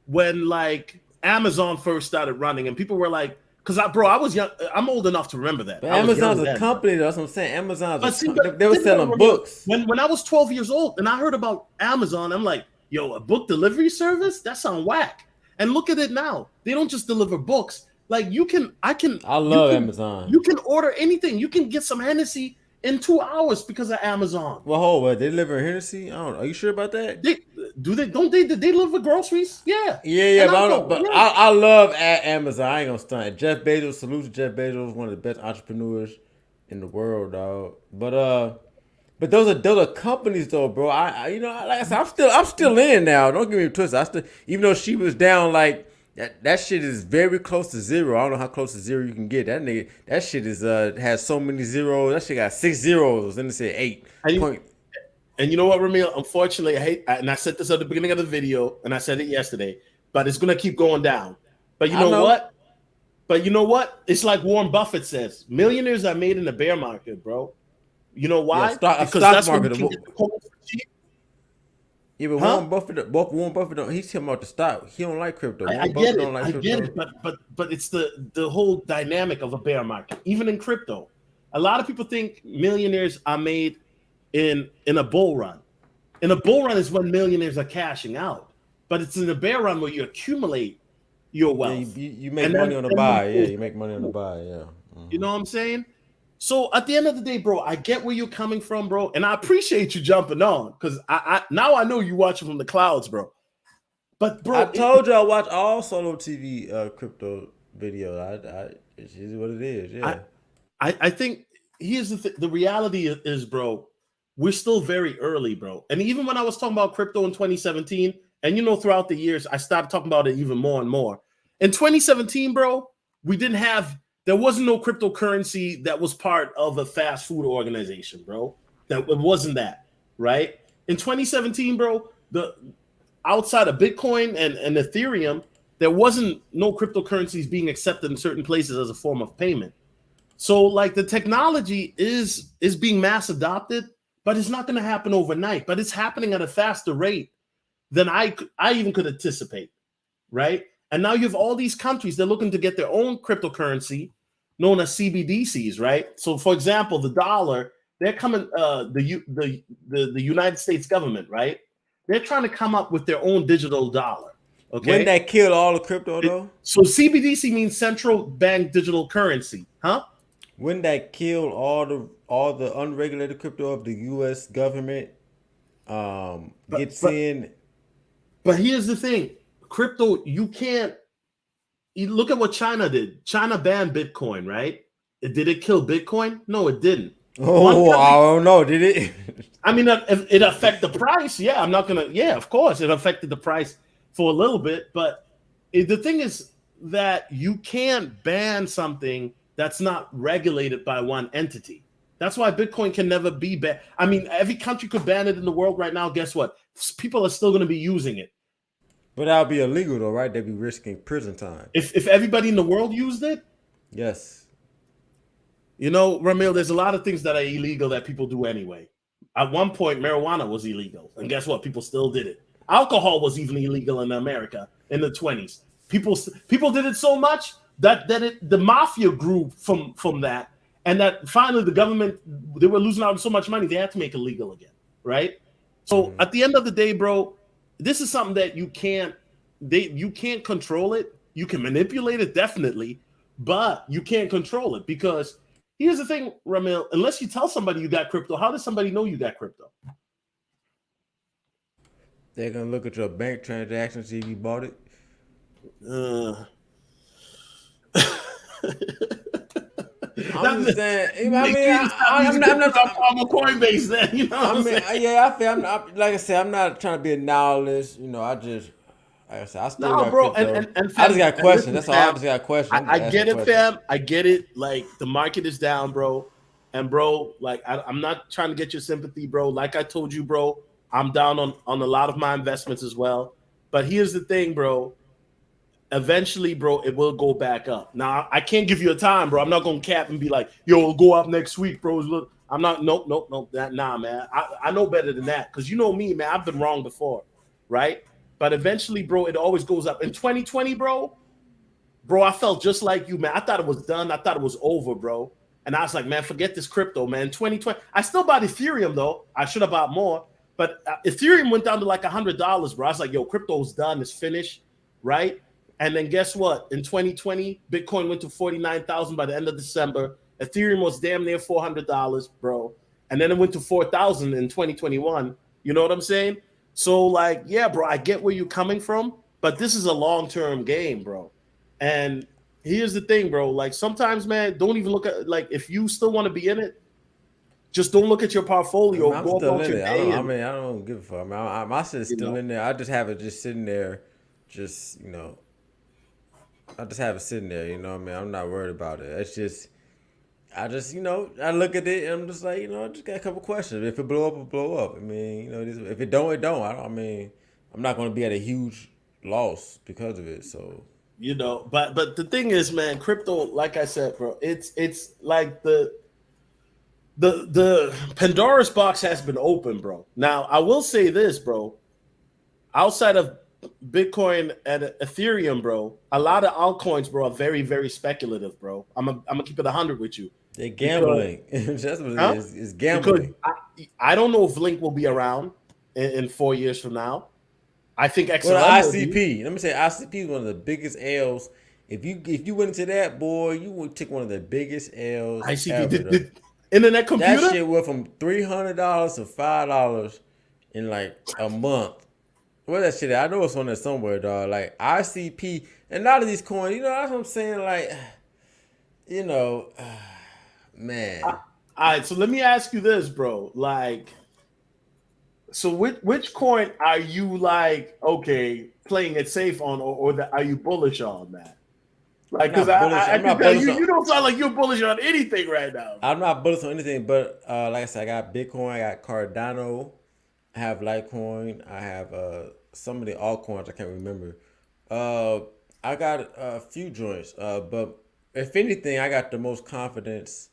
when like Amazon first started running and people were like, because I was young. I'm old enough to remember that. But Amazon's a company, that's what I'm saying. Amazon's they were selling books. When I was 12 years old and I heard about Amazon, I'm like, yo, a book delivery service? That sound whack. And look at it now. They don't just deliver books. Like I love Amazon. You can order anything. You can get some Hennessy in 2 hours because of Amazon. Well, hold on, they deliver Hennessy? I don't know. Are you sure about that? They deliver groceries? Yeah. Yeah, I love Amazon. I ain't gonna stunt. Jeff Bezos, salute to Jeff Bezos, one of the best entrepreneurs in the world, dog. But those are companies though, bro. I like I said, I'm still in now. Don't get me twisted. I still, even though she was down, like that shit is very close to zero. I don't know how close to zero you can get. That shit is has so many zeros. That shit got 6 zeros. Then it said 8 point. And you know what, Ramil? Unfortunately, and I said this at the beginning of the video, and I said it yesterday, but it's gonna keep going down. But you know what? It's like Warren Buffett says: millionaires are made in the bear market, bro. You know why? Because that's market. When you can get the coins for cheap. Yeah, but Warren Buffett, he's talking about the stock. He don't like crypto. I get it, but it's the whole dynamic of a bear market. Even in crypto, a lot of people think millionaires are made in a bull run. In a bull run is when millionaires are cashing out, but it's in a bear run where you accumulate your wealth. Yeah, you make money on the buy. Yeah, you make money on the buy. Yeah, you know what I'm saying. So at the end of the day, bro, I get where you're coming from, bro, and I appreciate you jumping on because I now I know you watching from the clouds, bro. But bro, I told you I watch all solo TV crypto videos. It's what it is. Yeah, I think here's the reality is, bro, we're still very early, bro. And even when I was talking about crypto in 2017, and throughout the years, I stopped talking about it even more and more. In 2017, bro, there wasn't no cryptocurrency that was part of a fast food organization, bro. It wasn't that, right? In 2017, bro, outside of Bitcoin and Ethereum, there wasn't no cryptocurrencies being accepted in certain places as a form of payment. So, like, the technology is being mass adopted, but it's not going to happen overnight. But it's happening at a faster rate than I even could anticipate, right? And now you have all these countries, they're looking to get their own cryptocurrency known as CBDCs, right? So, for example, the dollar, they're coming, the United States government, right? They're trying to come up with their own digital dollar. Okay. Wouldn't that kill all the crypto though? So CBDC means central bank digital currency, huh? Wouldn't that kill all the unregulated crypto of the U.S. government? Gets in. But here's the thing: crypto, you can't. You look at what China did. China banned Bitcoin, right? Did it kill Bitcoin? No, it didn't. Oh, I don't know. Did it? I mean, it affected the price. Yeah, I'm not gonna. Yeah, of course, it affected the price for a little bit. But the thing is that you can't ban something that's not regulated by one entity. That's why Bitcoin can never be banned. I mean, every country could ban it in the world right now. Guess what? People are still going to be using it. But that would be illegal, though, right? They'd be risking prison time. If everybody in the world used it? Yes. Ramil, there's a lot of things that are illegal that people do anyway. At one point, marijuana was illegal. And guess what? People still did it. Alcohol was even illegal in America in the 1920s. People did it so much that the mafia grew from that. And that finally the government, they were losing out on so much money, they had to make it legal again, right? So at the end of the day, bro, this is something that you can't control it. You can manipulate it, definitely, but you can't control it because here's the thing, Ramil, unless you tell somebody you got crypto, how does somebody know you got crypto? They're going to look at your bank transactions, see if you bought it. I'm just saying. I mean, I'm not. I'm a Coinbase then. You know. I mean, yeah, I feel. Like I said, I'm not trying to be a nihilist. I just. Like I said, I still got bro, crypto. And I just got questions. That's all. I just got questions. I get it, fam. I get it. Like the market is down, bro. And bro, like I'm not trying to get your sympathy, bro. Like I told you, bro, I'm down on a lot of my investments as well. But here's the thing, bro. Eventually, bro, it will go back up. Now, I can't give you a time, bro. I'm not going to cap and be like, yo, it'll go up next week, bro. Look, I'm not, nope. Nah, man. I know better than that because you know me, man. I've been wrong before, right? But eventually, bro, it always goes up. In 2020, bro, I felt just like you, man. I thought it was done. I thought it was over, bro. And I was like, man, forget this crypto, man. 2020, I still bought Ethereum, though. I should have bought more. But Ethereum went down to like $100, bro. I was like, yo, crypto's done. It's finished, right? And then guess what? In 2020, Bitcoin went to 49,000 by the end of December. Ethereum was damn near $400, bro. And then it went to 4,000 in 2021. You know what I'm saying? So, like, yeah, bro, I get where you're coming from, but this is a long-term game, bro. And here's the thing, bro. Like, sometimes, man, don't even look at, like, if you still want to be in it, just don't look at your portfolio. I'm Go still about in your it. day. I don't give a fuck. My shit's still in there. I just have it just sitting there, just I just have it sitting there. You know what I mean? I'm not worried about it. It's just, I look at it and I'm just like, I just got a couple questions. If it blow up, it blow up. I mean, if it don't, it don't. I mean, I'm not going to be at a huge loss because of it. So, but the thing is, man, crypto, like I said, bro, it's like the Pandora's box has been open, bro. Now, I will say this, bro. Outside of Bitcoin and Ethereum, bro, a lot of altcoins, bro, are very, very speculative, bro. I'm gonna keep it 100 with you. they're gambling. That's what it is. It's gambling. Because I don't know if Link will be around in 4 years from now. I think XLM Well, will be. ICP. Let me say, ICP is one of the biggest L's. If you went into that, boy, you would take one of the biggest L's ICP ever. did internet computer. That shit went from $300 to $5 in like a month. Where that shit at? I know it's on there somewhere, dog. Like ICP and a lot of these coins, that's what I'm saying. Like, man. All right, so let me ask you this, bro. Like, so which coin are you like? Okay, playing it safe on, or are you bullish on, man? Like, because I can tell you don't sound like you're bullish on anything right now. I'm not bullish on anything, but like I said, I got Bitcoin, I got Cardano, I have Litecoin, I have some of the altcoins I can't remember. I got a few joints, but if anything, I got the most confidence.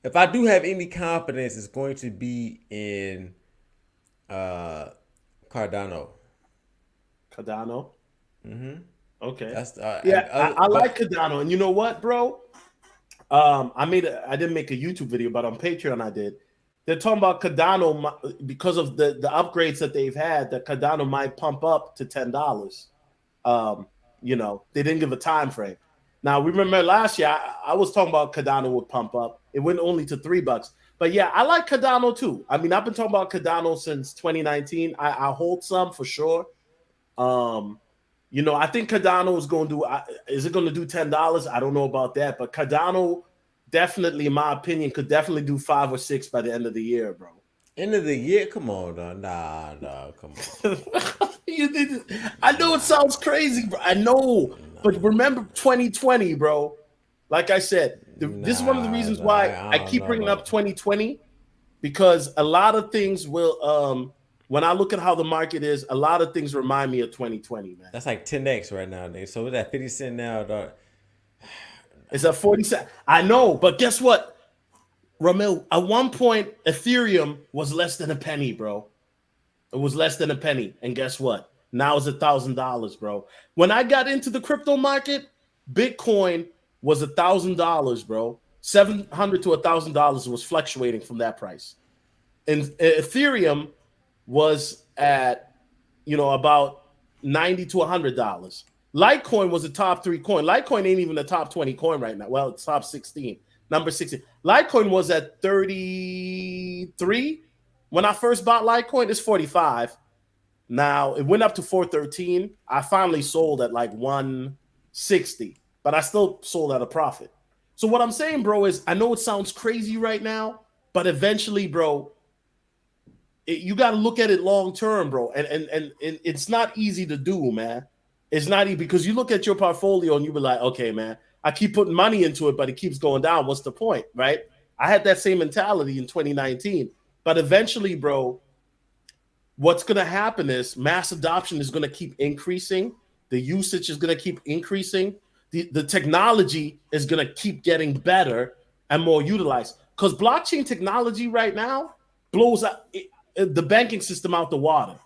If I do have any confidence, it's going to be in Cardano. Cardano. Mm-hmm. Okay. That's I like Cardano, and you know what, bro? I didn't make a YouTube video, but on Patreon I did. They're talking about Cardano because of the upgrades that they've had. That Cardano might pump up to $10. They didn't give a time frame. Now remember last year I was talking about Cardano would pump up. It went only to $3. But yeah, I like Cardano too. I mean, I've been talking about Cardano since 2019. I hold some for sure. I think Cardano is going to do. Is it going to do $10? I don't know about that, but Cardano definitely, in my opinion, could definitely do 5 or 6 by the end of the year, bro. End of the year? Come on, dog. Nah, come on. I know it sounds crazy, bro. I know, but remember 2020, bro. Like I said, this is one of the reasons why I keep bringing up 2020, because a lot of things will. When I look at how the market is, a lot of things remind me of 2020, man. That's like 10x right now, nigga. So we're at 50 cents now, dog. It's at 40 cents. I know, but guess what, Ramil? At one point, Ethereum was less than a penny, bro. It was less than a penny, and guess what? Now it's $1,000, bro. When I got into the crypto market, Bitcoin was $1,000, bro. $700 to $1,000 was fluctuating from that price, and Ethereum was at about $90 to $100. Litecoin was the top 3 coin. Litecoin ain't even the top 20 coin right now. Well, it's top 16, number 16. Litecoin was at 33 when I first bought Litecoin. It's 45 now. It went up to 413. I finally sold at like 160, but I still sold at a profit. So what I'm saying, bro, is I know it sounds crazy right now, but eventually, bro, you got to look at it long term, bro, and it's not easy to do, man. It's not easy because you look at your portfolio and you be like, okay, man, I keep putting money into it, but it keeps going down. What's the point, right? I had that same mentality in 2019, but eventually, bro, what's going to happen is mass adoption is going to keep increasing. The usage is going to keep increasing. The technology is going to keep getting better and more utilized, because blockchain technology right now blows up the banking system out the water.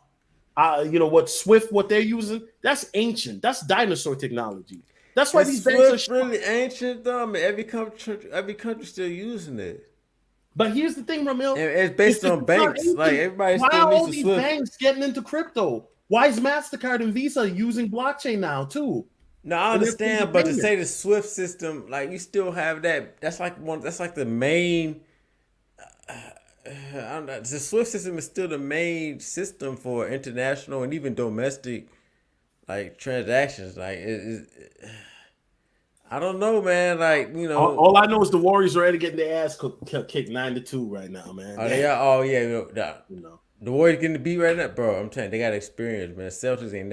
What Swift, what they're using, that's ancient. That's dinosaur technology. That's why these banks are really ancient, though. I mean, every country still using it. But here's the thing, Ramil. It's based If on it's not banks. Like anything, everybody why still are needs all to these Swift. banks getting into crypto? Why is MasterCard and Visa using blockchain now too? No, I And they're taking understand, but to payments. say the Swift system, like you still have that. That's like one. That's like the main. I don't know, the Swift system is still the main system for international and even domestic like transactions. Like I don't know, man. Like All I know is the Warriors are already getting their ass kicked 9-2 right now, man. are they? Oh yeah, You know. the Warriors getting the beat right now, bro. I'm telling you, they got experience, man. Celtics ain't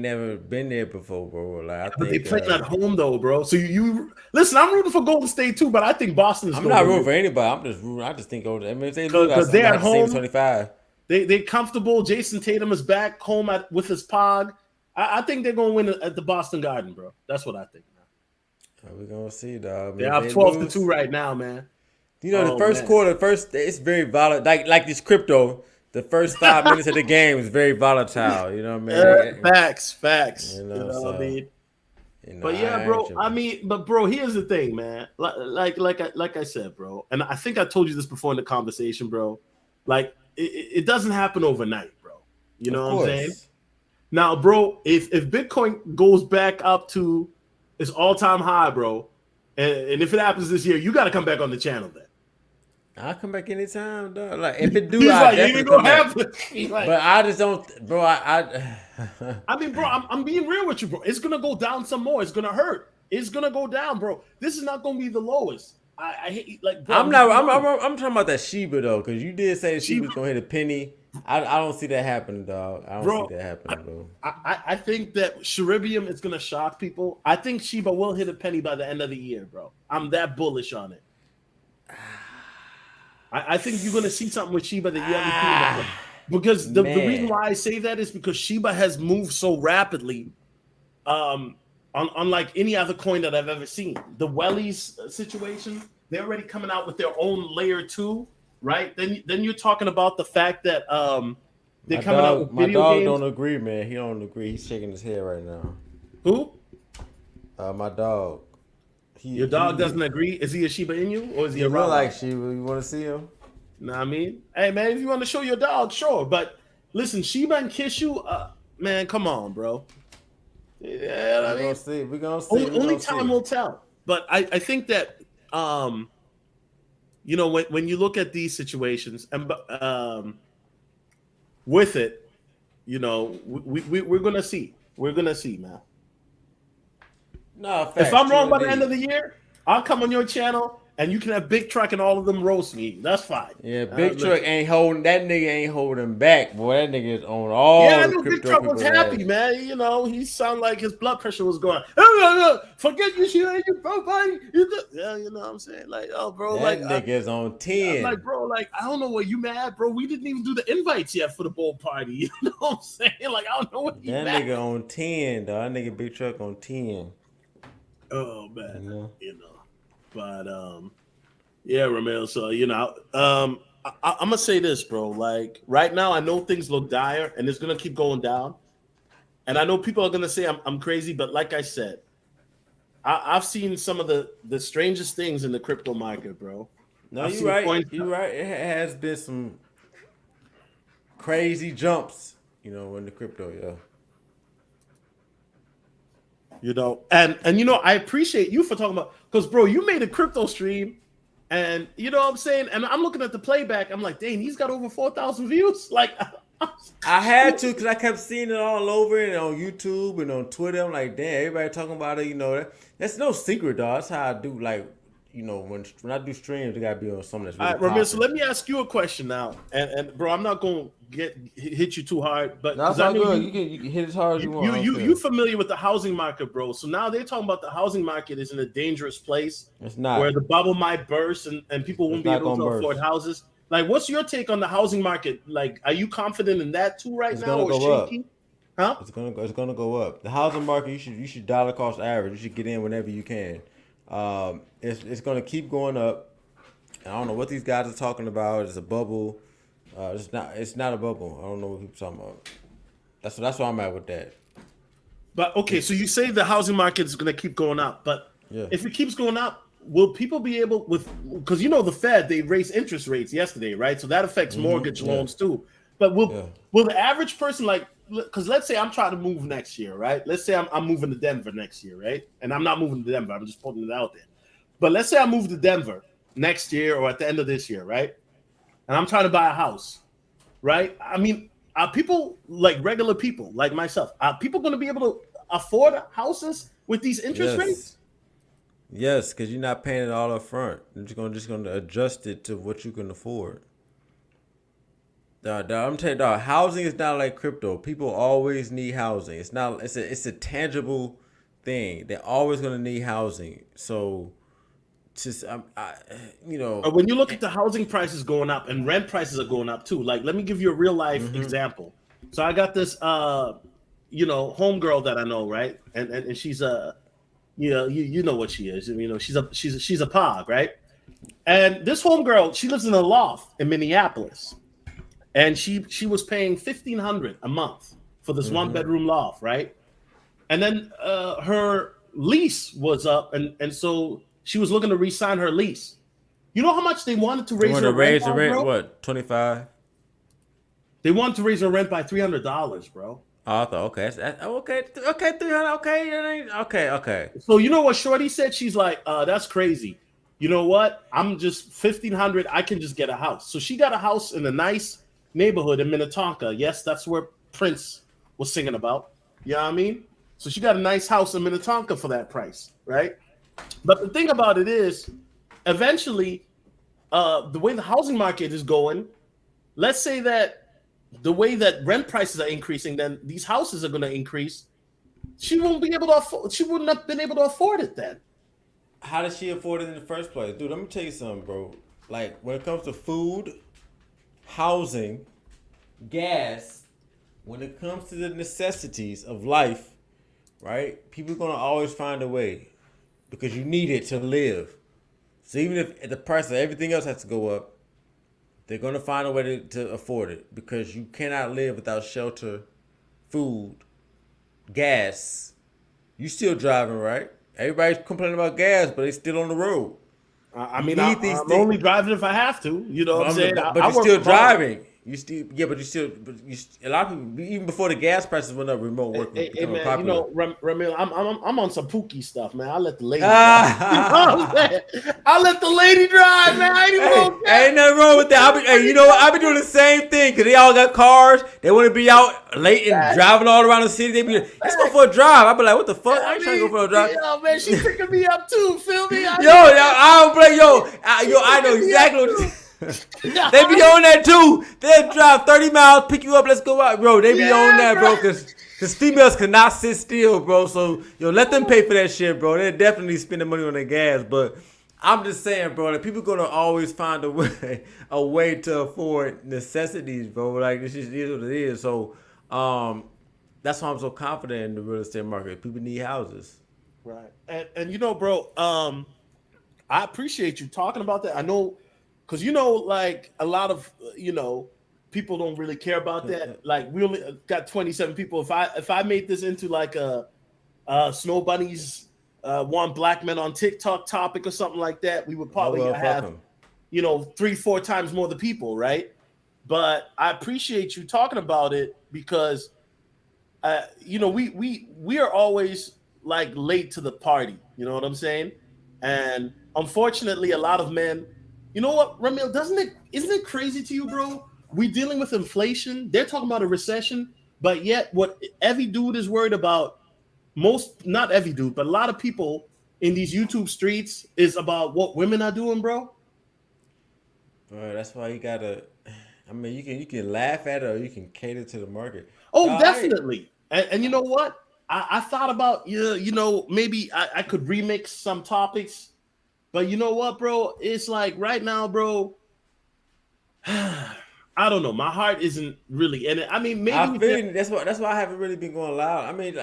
never been there before, bro. Like I But they think playing at home though, bro. So you listen. I'm rooting for Golden State too, but I think Boston's I'm going not to rooting win for anybody. I'm just rooting. I just think over. I mean, if they lose, because I'm they're gonna at have to save home. 25. They comfortable. Jason Tatum is back home with his pod. I think they're going to win at the Boston Garden, bro. That's what I think. We're gonna see, dog. They If have they 12-2 lose, right now, man. you know, the Oh, first man. quarter, it's very volatile. Like this crypto, the first 5 minutes of the game is very volatile. You know what I mean? Facts. You You know, know what I so mean? But I yeah, ain't bro. I tripping. mean, but bro, here's the thing, man. Like I said, bro, and I think I told you this before in the conversation, bro. Like it doesn't happen overnight, bro. You Of know what I'm saying? course. Now, bro, if Bitcoin goes back up to its all-time high, bro, and if it happens this year, you got to come back on the channel then. I'll come back anytime, dog. Like if it do, He's I like, it definitely ain't come gonna back. happen. He's like, But I just don't, bro. I mean, bro, I'm being real with you, bro. It's gonna go down some more. It's gonna hurt. It's gonna go down, bro. This is not gonna be the lowest. I hate like, bro. I'm I'm just not. being honest. I'm talking about that Shiba though, because you did say She, Shiba's gonna hit a penny. I don't see that happening, dog. I don't see bro. that happening, bro. I think that Sharibium is gonna shock people. I think Shiba will hit a penny by the end of the year, bro. I'm that bullish on it. I think you're gonna see something with Shiba that you haven't seen before. Because the reason Man. why I say that is because Shiba has moved so rapidly, unlike any other coin that I've ever seen. The Wellies situation, they're already coming out with their own layer 2, right? Then you're talking about the fact that they're coming out with My video dog games. don't agree, man. He don't agree. He's shaking his head right now. Who? My dog. Your dog doesn't agree? Is he a Shiba Inu or is he He a look Rawa? like Shiba. You want to see him? Know what I mean? Hey man, if you want to show your dog, sure. But listen, Shiba and Kishu, man, come on, bro. Yeah, I We're mean, gonna see. We're gonna see. only time will tell. But I think that you know, when you look at these situations and with it, you know, we're gonna see. We're gonna see, man. No, facts. If I'm True wrong by the end indeed. of the year, I'll come on your channel and you can have Big Truck and all of them roast me. That's fine. Yeah, Big Truck Listen. ain't holding. That nigga ain't holding back, boy. That nigga is on all Yeah, I the know Big crypto Truck was people happy, ass. man. You know, he sounded like his blood pressure was going. Forget you, shit, ain't you, bro, buddy. Yeah, you know what I'm saying? Like, oh, bro, That like, nigga is on I'm 10. like, bro, like, I don't know what you mad, bro. We didn't even do the invites yet for the bowl party. You know what I'm saying? Like, I don't know what you That mad. nigga on 10, dog. That nigga Big Truck on 10. Oh man, You know? but yeah, Ramil. So I'm gonna say this, bro. Like right now, I know things look dire, and it's gonna keep going down. And I know people are gonna say I'm crazy, but like I said, I've seen some of the strangest things in the crypto market, bro. No, I've you seen right. coins, You right. It has been some crazy jumps, in the crypto, yeah. and I appreciate you for talking about because, bro, you made a crypto stream. And you know what I'm saying? And I'm looking at the playback. I'm like, dang, he's got over 4,000 views. Like, I had to because I kept seeing it all over and on YouTube and on Twitter. I'm like, damn, everybody talking about it. That's no secret, dog. That's how I do. Like, when I do streams, it gotta be on something that's all really right, Ramil. So popping. let me ask you a question now. And bro, I'm not gonna hit you too hard, but No, it's because I all know good. You can hit as hard as you want. I don't care. you familiar with the housing market, bro. So now they're talking about the housing market is in a dangerous place It's where not. the bubble might burst and people won't It's be not able gonna to afford burst. houses. Like, what's your take on the housing market? Like, are you confident in that too right It's now gonna or go up. shaky? Huh? It's gonna go up. The housing market, you should dollar cost average. You should get in whenever you can. It's gonna keep going up. I don't know what these guys are talking about. It's a bubble. It's not a bubble. I don't know what people talking about. That's where I'm at with that. But okay, so you say the housing market is going to keep going up, but Yeah. if it keeps going up, will people be able with because the Fed they raised interest rates yesterday, right? So that affects mortgage loans too. But will the average person because let's say I'm trying to move next year, right? Let's say I'm moving to Denver next year, right? And I'm not moving to Denver, I'm just putting it out there. But let's say I move to Denver next year or at the end of this year, right? And I'm trying to buy a house, right? I mean, are people like regular people like myself? Are people going to be able to afford houses with these interest rates? Yes, because you're not paying it all up front. You're just gonna adjust it to what you can afford. Dog, I'm telling you, dog, housing is not like crypto. People always need housing. It's not. It's a tangible thing. They're always gonna need housing. So, just When you look at the housing prices going up and rent prices are going up too. Like, let me give you a real life example. So I got this, homegirl that I know, right? And she's you know what she is. She's a pog, right? And this homegirl, she lives in a loft in Minneapolis, and she was paying $1,500 a month for this one bedroom loft, right? And then her lease was up, and so she was looking to re-sign her lease. You know how much they wanted to raise her rent? What, 25? They wanted to raise her rent by $300, bro. Oh, I thought okay, okay, 300, okay. So you know what Shorty said? She's like, that's crazy. You know what? I'm just $1,500. I can just get a house. So she got a house in a nice neighborhood in Minnetonka. Yes, that's where Prince was singing about. You know what I mean? So she got a nice house in Minnetonka for that price, right? But the thing about it is, eventually, the way the housing market is going, let's say that the way that rent prices are increasing, then these houses are going to increase. She won't be able to afford. She wouldn't have been able to afford it then. How did she afford it in the first place, dude? Let me tell you something, bro. Like when it comes to food, housing, gas, when it comes to the necessities of life, right? People are gonna always find a way because you need it to live. So even if the price of everything else has to go up, they're going to find a way to afford it because you cannot live without shelter, food, gas. You still driving, right? Everybody's complaining about gas, but they still on the road. I'm only driving if I have to. You know what I'm saying? But you're still driving. A lot of people, even before the gas prices went up, remote work was becoming popular. Ramil, I'm on some pookie stuff, man. I let the lady drive. You know what I'm saying? I let the lady drive, man. Ain't nothing wrong with that. You know what? I've been doing the same thing because they all got cars. They want to be out late and driving all around the city. They be like, let's go for a drive. I be like, what the fuck? I ain't trying to go for a drive. Yo, man, she picking me up too. Feel me? I don't blame I know exactly what. They be on that too. They'll drive 30 miles, pick you up, let's go out, bro. They be on that, bro, because females cannot sit still, bro. So let them pay for that shit, bro. They're definitely spending money on their gas, but I'm just saying, bro, that people gonna always find a way to afford necessities, bro. Like this is what it is. So that's why I'm so confident in the real estate market. People need houses, right? And bro, I appreciate you talking about that. I know. Because, like a lot of, people don't really care about that. Like we only got 27 people. If I made this into like a Snow Bunnies one black men on TikTok topic or something like that, we would probably have, 3-4 times more the people, right? But I appreciate you talking about it because, we are always like late to the party. You know what I'm saying? And unfortunately, a lot of men. You know what, Ramil? Isn't it crazy to you, bro? We're dealing with inflation. They're talking about a recession, but yet what every dude is worried about, not every dude, but a lot of people in these YouTube streets is about what women are doing, bro. Bro, that's why you gotta. I mean, you can laugh at it or you can cater to the market. Oh, definitely. And you know what? I thought about maybe I could remix some topics. But you know what, bro? It's like right now, bro. I don't know. My heart isn't really in it. I mean, maybe that's why I haven't really been going live. I mean,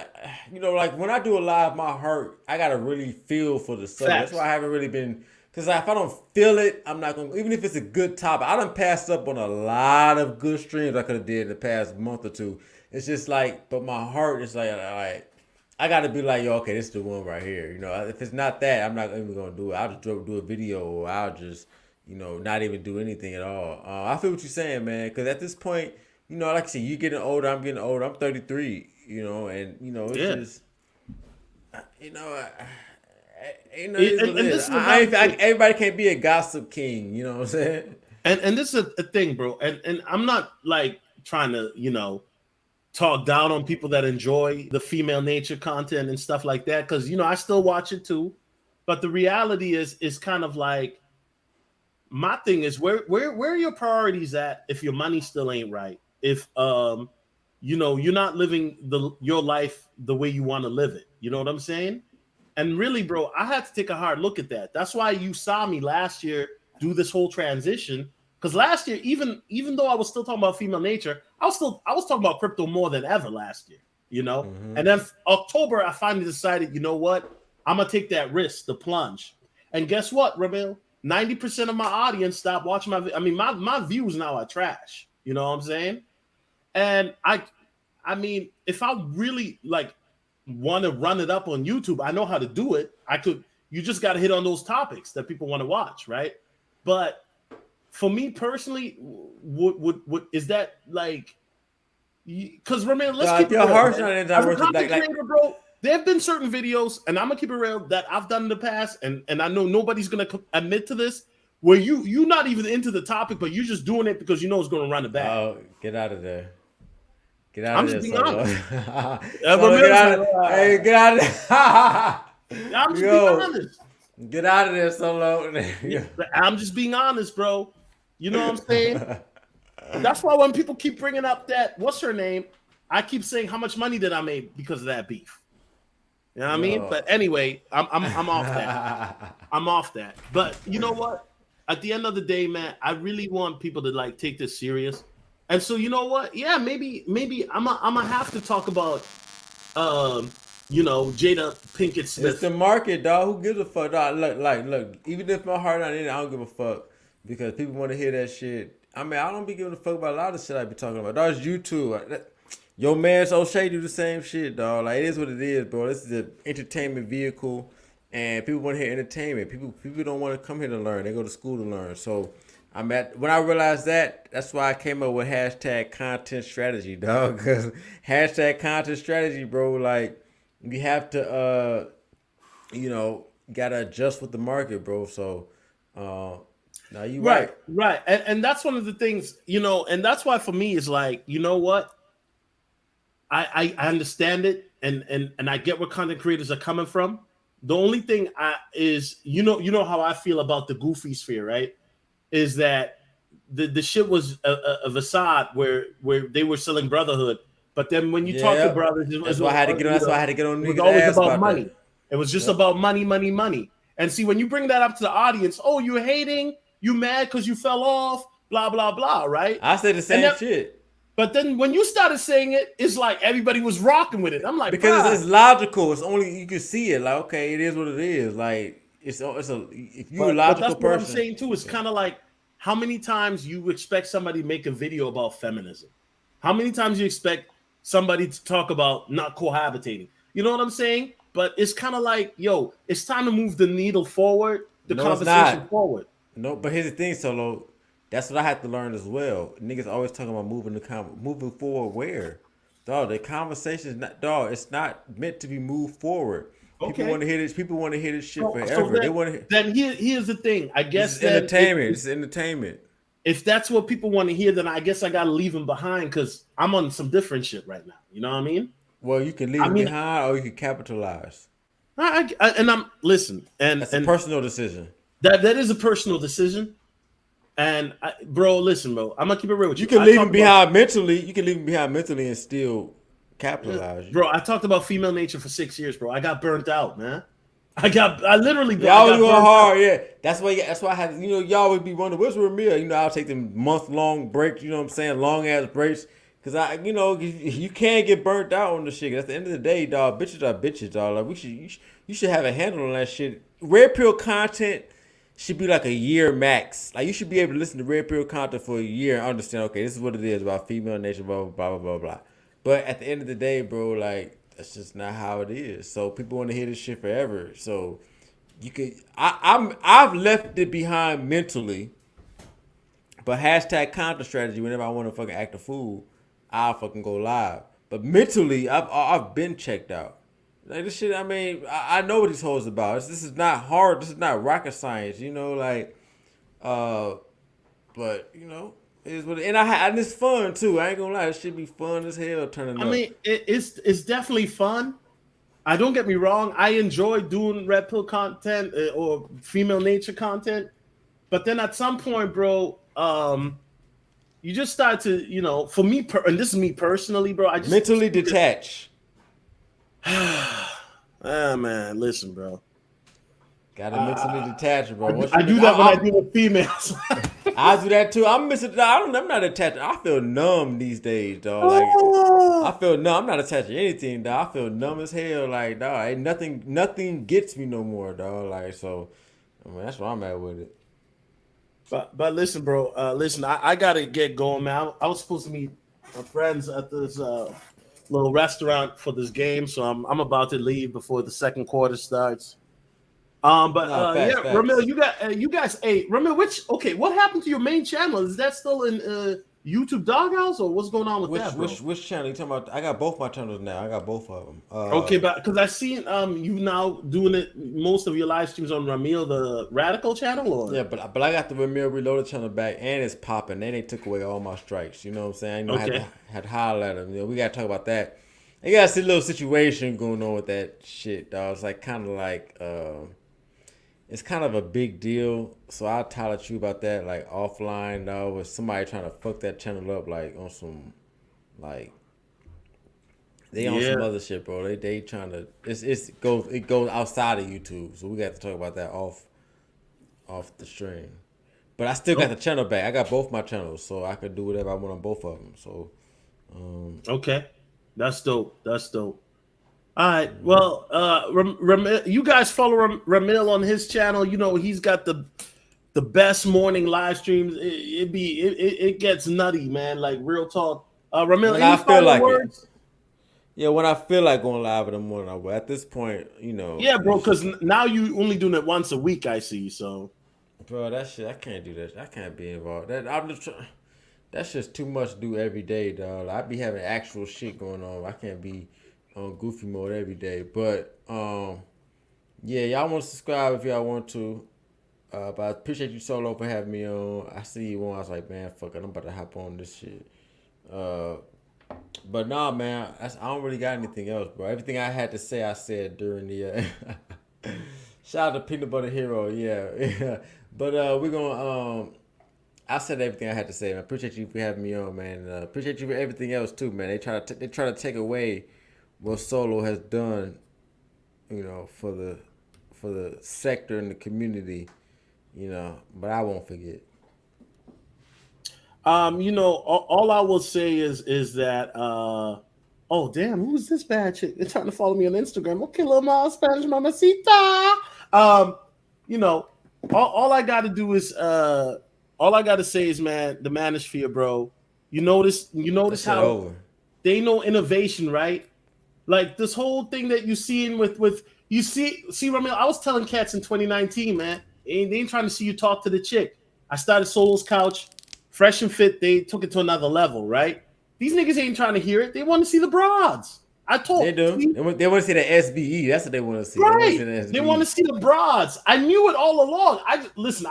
like when I do a live, my heart, I gotta really feel for the subject. That's why I haven't really been. Because if I don't feel it, I'm not gonna. Even if it's a good topic, I done passed up on a lot of good streams I could have did in the past month or two. It's just like, but my heart is like I gotta be like, yo, okay, this is the one right here. If it's not that, I'm not even gonna do it. I'll just do a video, or I'll just, not even do anything at all. I feel what you're saying, man. Because at this point, like I said, you getting older, I'm getting older. I'm 33, and it's Yeah. just, you know, it is what it And is. this is another thing. Everybody can't be a gossip king. You know what I'm saying? And this is a thing, bro. And I'm not like trying to, talk down on people that enjoy the female nature content and stuff like that, because I still watch it too. But the reality is kind of like, my thing is, where are your priorities at if your money still ain't right? If you're not living your life the way you want to live it. You know what I'm saying? And really, bro, I had to take a hard look at that. That's why you saw me last year do this whole transition. Because last year, even though I was still talking about female nature, I was talking about crypto more than ever last year. Mm-hmm. And then October, I finally decided, you know what? I'm gonna take that risk, the plunge. And guess what, Ramil? 90% of my audience stopped watching my views now are trash. You know what I'm saying? And I mean, if I really like want to run it up on YouTube, I know how to do it. You just got to hit on those topics that people want to watch, right? But for me personally, would is that like, because remember, let's keep it real. harsh on it. As a content creator, bro, there have been certain videos, and I'm gonna keep it real, that I've done in the past, and I know nobody's gonna admit to this, where you not even into the topic, but you're just doing it because you know it's gonna run it back. Oh, get out of there. Get out I'm of there, just being Solo. honest. Solo, get out of Hey, get out of there. I'm just Yo, being honest. get out of there, Solo. I'm just being honest, bro. You know what I'm saying? That's why when people keep bringing up that, what's her name, I keep saying how much money did I make because of that beef. You know what I mean? But anyway, I'm off that. I'm off that. But you know what? At the end of the day, man, I really want people to like take this serious. And so you know what? Yeah, maybe I'm gonna have to talk about Jada Pinkett Smith. It's the market, dog. Who gives a fuck, dog? Look. Even if my heart not in it, I don't give a fuck because people want to hear that shit. I mean, I don't be giving a fuck about a lot of shit I be talking about. Dog, it's YouTube. Yo, man, O'Shea do the same shit, dog. Like, it is what it is, bro. This is an entertainment vehicle, and people want to hear entertainment. People don't want to come here to learn. They go to school to learn. So, when I realized that, that's why I came up with hashtag content strategy, dog. Because hashtag content strategy, bro, like, you have to, gotta adjust with the market, bro. So, now you right. And that's one of the things, and that's why for me is like, you know what? I understand it, and I get where content creators are coming from. The only thing is, you know how I feel about the goofy sphere, right? Is that the shit was a facade where they were selling brotherhood, but then when you talk to brothers, that's why I had to get on. That's why I had to get on. It was always about money. That. It was just about money. And see, when you bring that up to the audience, oh, you're hating, you mad because you fell off, blah blah blah, right? I said the same shit. But then when you started saying it, it's like everybody was rocking with it. I'm like, because it's logical. It's only you can see it. Like, okay, it is what it is. Like it's a if you're a logical person. What I'm saying too. It's kind of like how many times you expect somebody to make a video about feminism. How many times you expect somebody to talk about not cohabitating? You know what I'm saying? But it's kind of like, yo, it's time to move the needle forward, the conversation forward. No, but here's the thing, Solo. That's what I had to learn as well. Niggas always talking about moving forward. Where, dog? The conversation is not, dog. It's not meant to be moved forward. Okay. People want to hear this. People want to hear this shit forever. So they want to. Then here's the thing. I guess it's entertainment. It's entertainment. If that's what people want to hear, then I guess I gotta leave them behind because I'm on some different shit right now. You know what I mean? Well, you can leave them behind, or you can capitalize. Listen, and that's a personal decision. That is a personal decision. And bro, listen, bro. I'm gonna keep it real with you. You can leave him behind mentally. You can leave him behind mentally and still capitalize. Bro, I talked about female nature for 6 years, bro. I got burnt out, man. I literally got y'all was going hard, yeah. That's why I had, y'all would be wondering what's Ramil. I'll take them month-long breaks. You know what I'm saying, long ass breaks, because you can't get burnt out on the shit. At the end of the day, dog, bitches are bitches, dog. Like you should have a handle on that shit. Red pill content should be like a year max. Like, you should be able to listen to red pill content for a year and understand, okay, this is what it is about female nature, blah, blah, blah, blah, blah. But at the end of the day, bro, like, that's just not how it is. So people want to hear this shit forever. So you could, I've left it behind mentally, but hashtag content strategy. Whenever I want to fucking act a fool, I'll fucking go live. But mentally, I've been checked out. Like this shit, I mean, I know what this whole is about. This is not hard. This is not rocket science. You know, like, but you know, it is what. And it's fun too. I ain't gonna lie, it should be fun as hell turning up. I mean, it's definitely fun. I don't get me wrong. I enjoy doing red pill content or female nature content, but then at some point, bro, you just start to, you know, for me, and this is me personally, bro. I just Mentally detach. Ah, man, listen, bro. Gotta mentally detach, bro. I do that when I deal with females. I do that too. I'm not attached. I feel numb these days, dog. Like I feel numb. I'm not attached to anything, dog. I feel numb as hell. Like, dog, ain't nothing gets me no more, dog. Like, so, I mean, that's where I'm at with it. But listen, bro. Listen, I gotta get going, man. I was supposed to meet my friends at this little restaurant for this game, so I'm about to leave before the second quarter starts. Facts. Ramil, you guys, hey, Ramil, what happened to your main channel? Is that still in YouTube Doghouse, or what's going on with that, bro? Which channel you talking about? I got both my channels now. I got both of them. Okay, but because I seen you now doing it, most of your live streams on Ramil, the Radical channel, or yeah, but I got the Ramil Reloaded channel back, and it's popping. And they took away all my strikes. You know what I'm saying? I had to holler at them. You know, we got to talk about that. You got to see a little situation going on with that shit, dog. It's like kind of like it's kind of a big deal, so I'll tell you about that, like, offline, though, with somebody trying to fuck that channel up, like, on some, like, they on some other shit, bro. They trying to, it goes outside of YouTube, so we got to talk about that off the stream. But I still got the channel back. I got both my channels, so I could do whatever I want on both of them, so. Okay, that's dope. All right. Well, Ramil, you guys follow Ramil on his channel. You know he's got the best morning live streams. It gets nutty, man. Like real talk. Ramil, when any I feel like words? it. Yeah, when I feel like going live in the morning, I will. At this point, you know. Yeah, bro. Because now you only doing it once a week. I see. So. Bro, that shit, I can't do that. I can't be involved. That's just too much to do every day, dog. I be having actual shit going on. I can't be on goofy mode every day. But yeah, y'all want to subscribe if y'all want to. But I appreciate you Solo for having me on. I see you on. I was like, man, fuck it, I'm about to hop on this shit. But nah, man, I don't really got anything else, bro. Everything I had to say, I said during the shout out to Peanut Butter Hero, yeah. But we're gonna I said everything I had to say, man. Appreciate you for having me on, man. Appreciate you for everything else too, man. They try to take away what Solo has done, you know, for the sector and the community, you know. But I won't forget. You know, all I will say is that oh damn, who's this bad chick? They're trying to follow me on Instagram. Okay, little mama, Spanish mamacita. You know, all I gotta do is all I gotta say is, man, the manosphere, bro. You notice how they know innovation, right? Like this whole thing that you seeing with you see Ramil. I was telling cats in 2019, man. They ain't trying to see you talk to the chick. I started Solo's Couch, Fresh and Fit. They took it to another level, right? These niggas ain't trying to hear it. They want to see the broads. I told they do. They want to see the SBE. That's what they want to see. Right. They want to see the broads. I knew it all along. I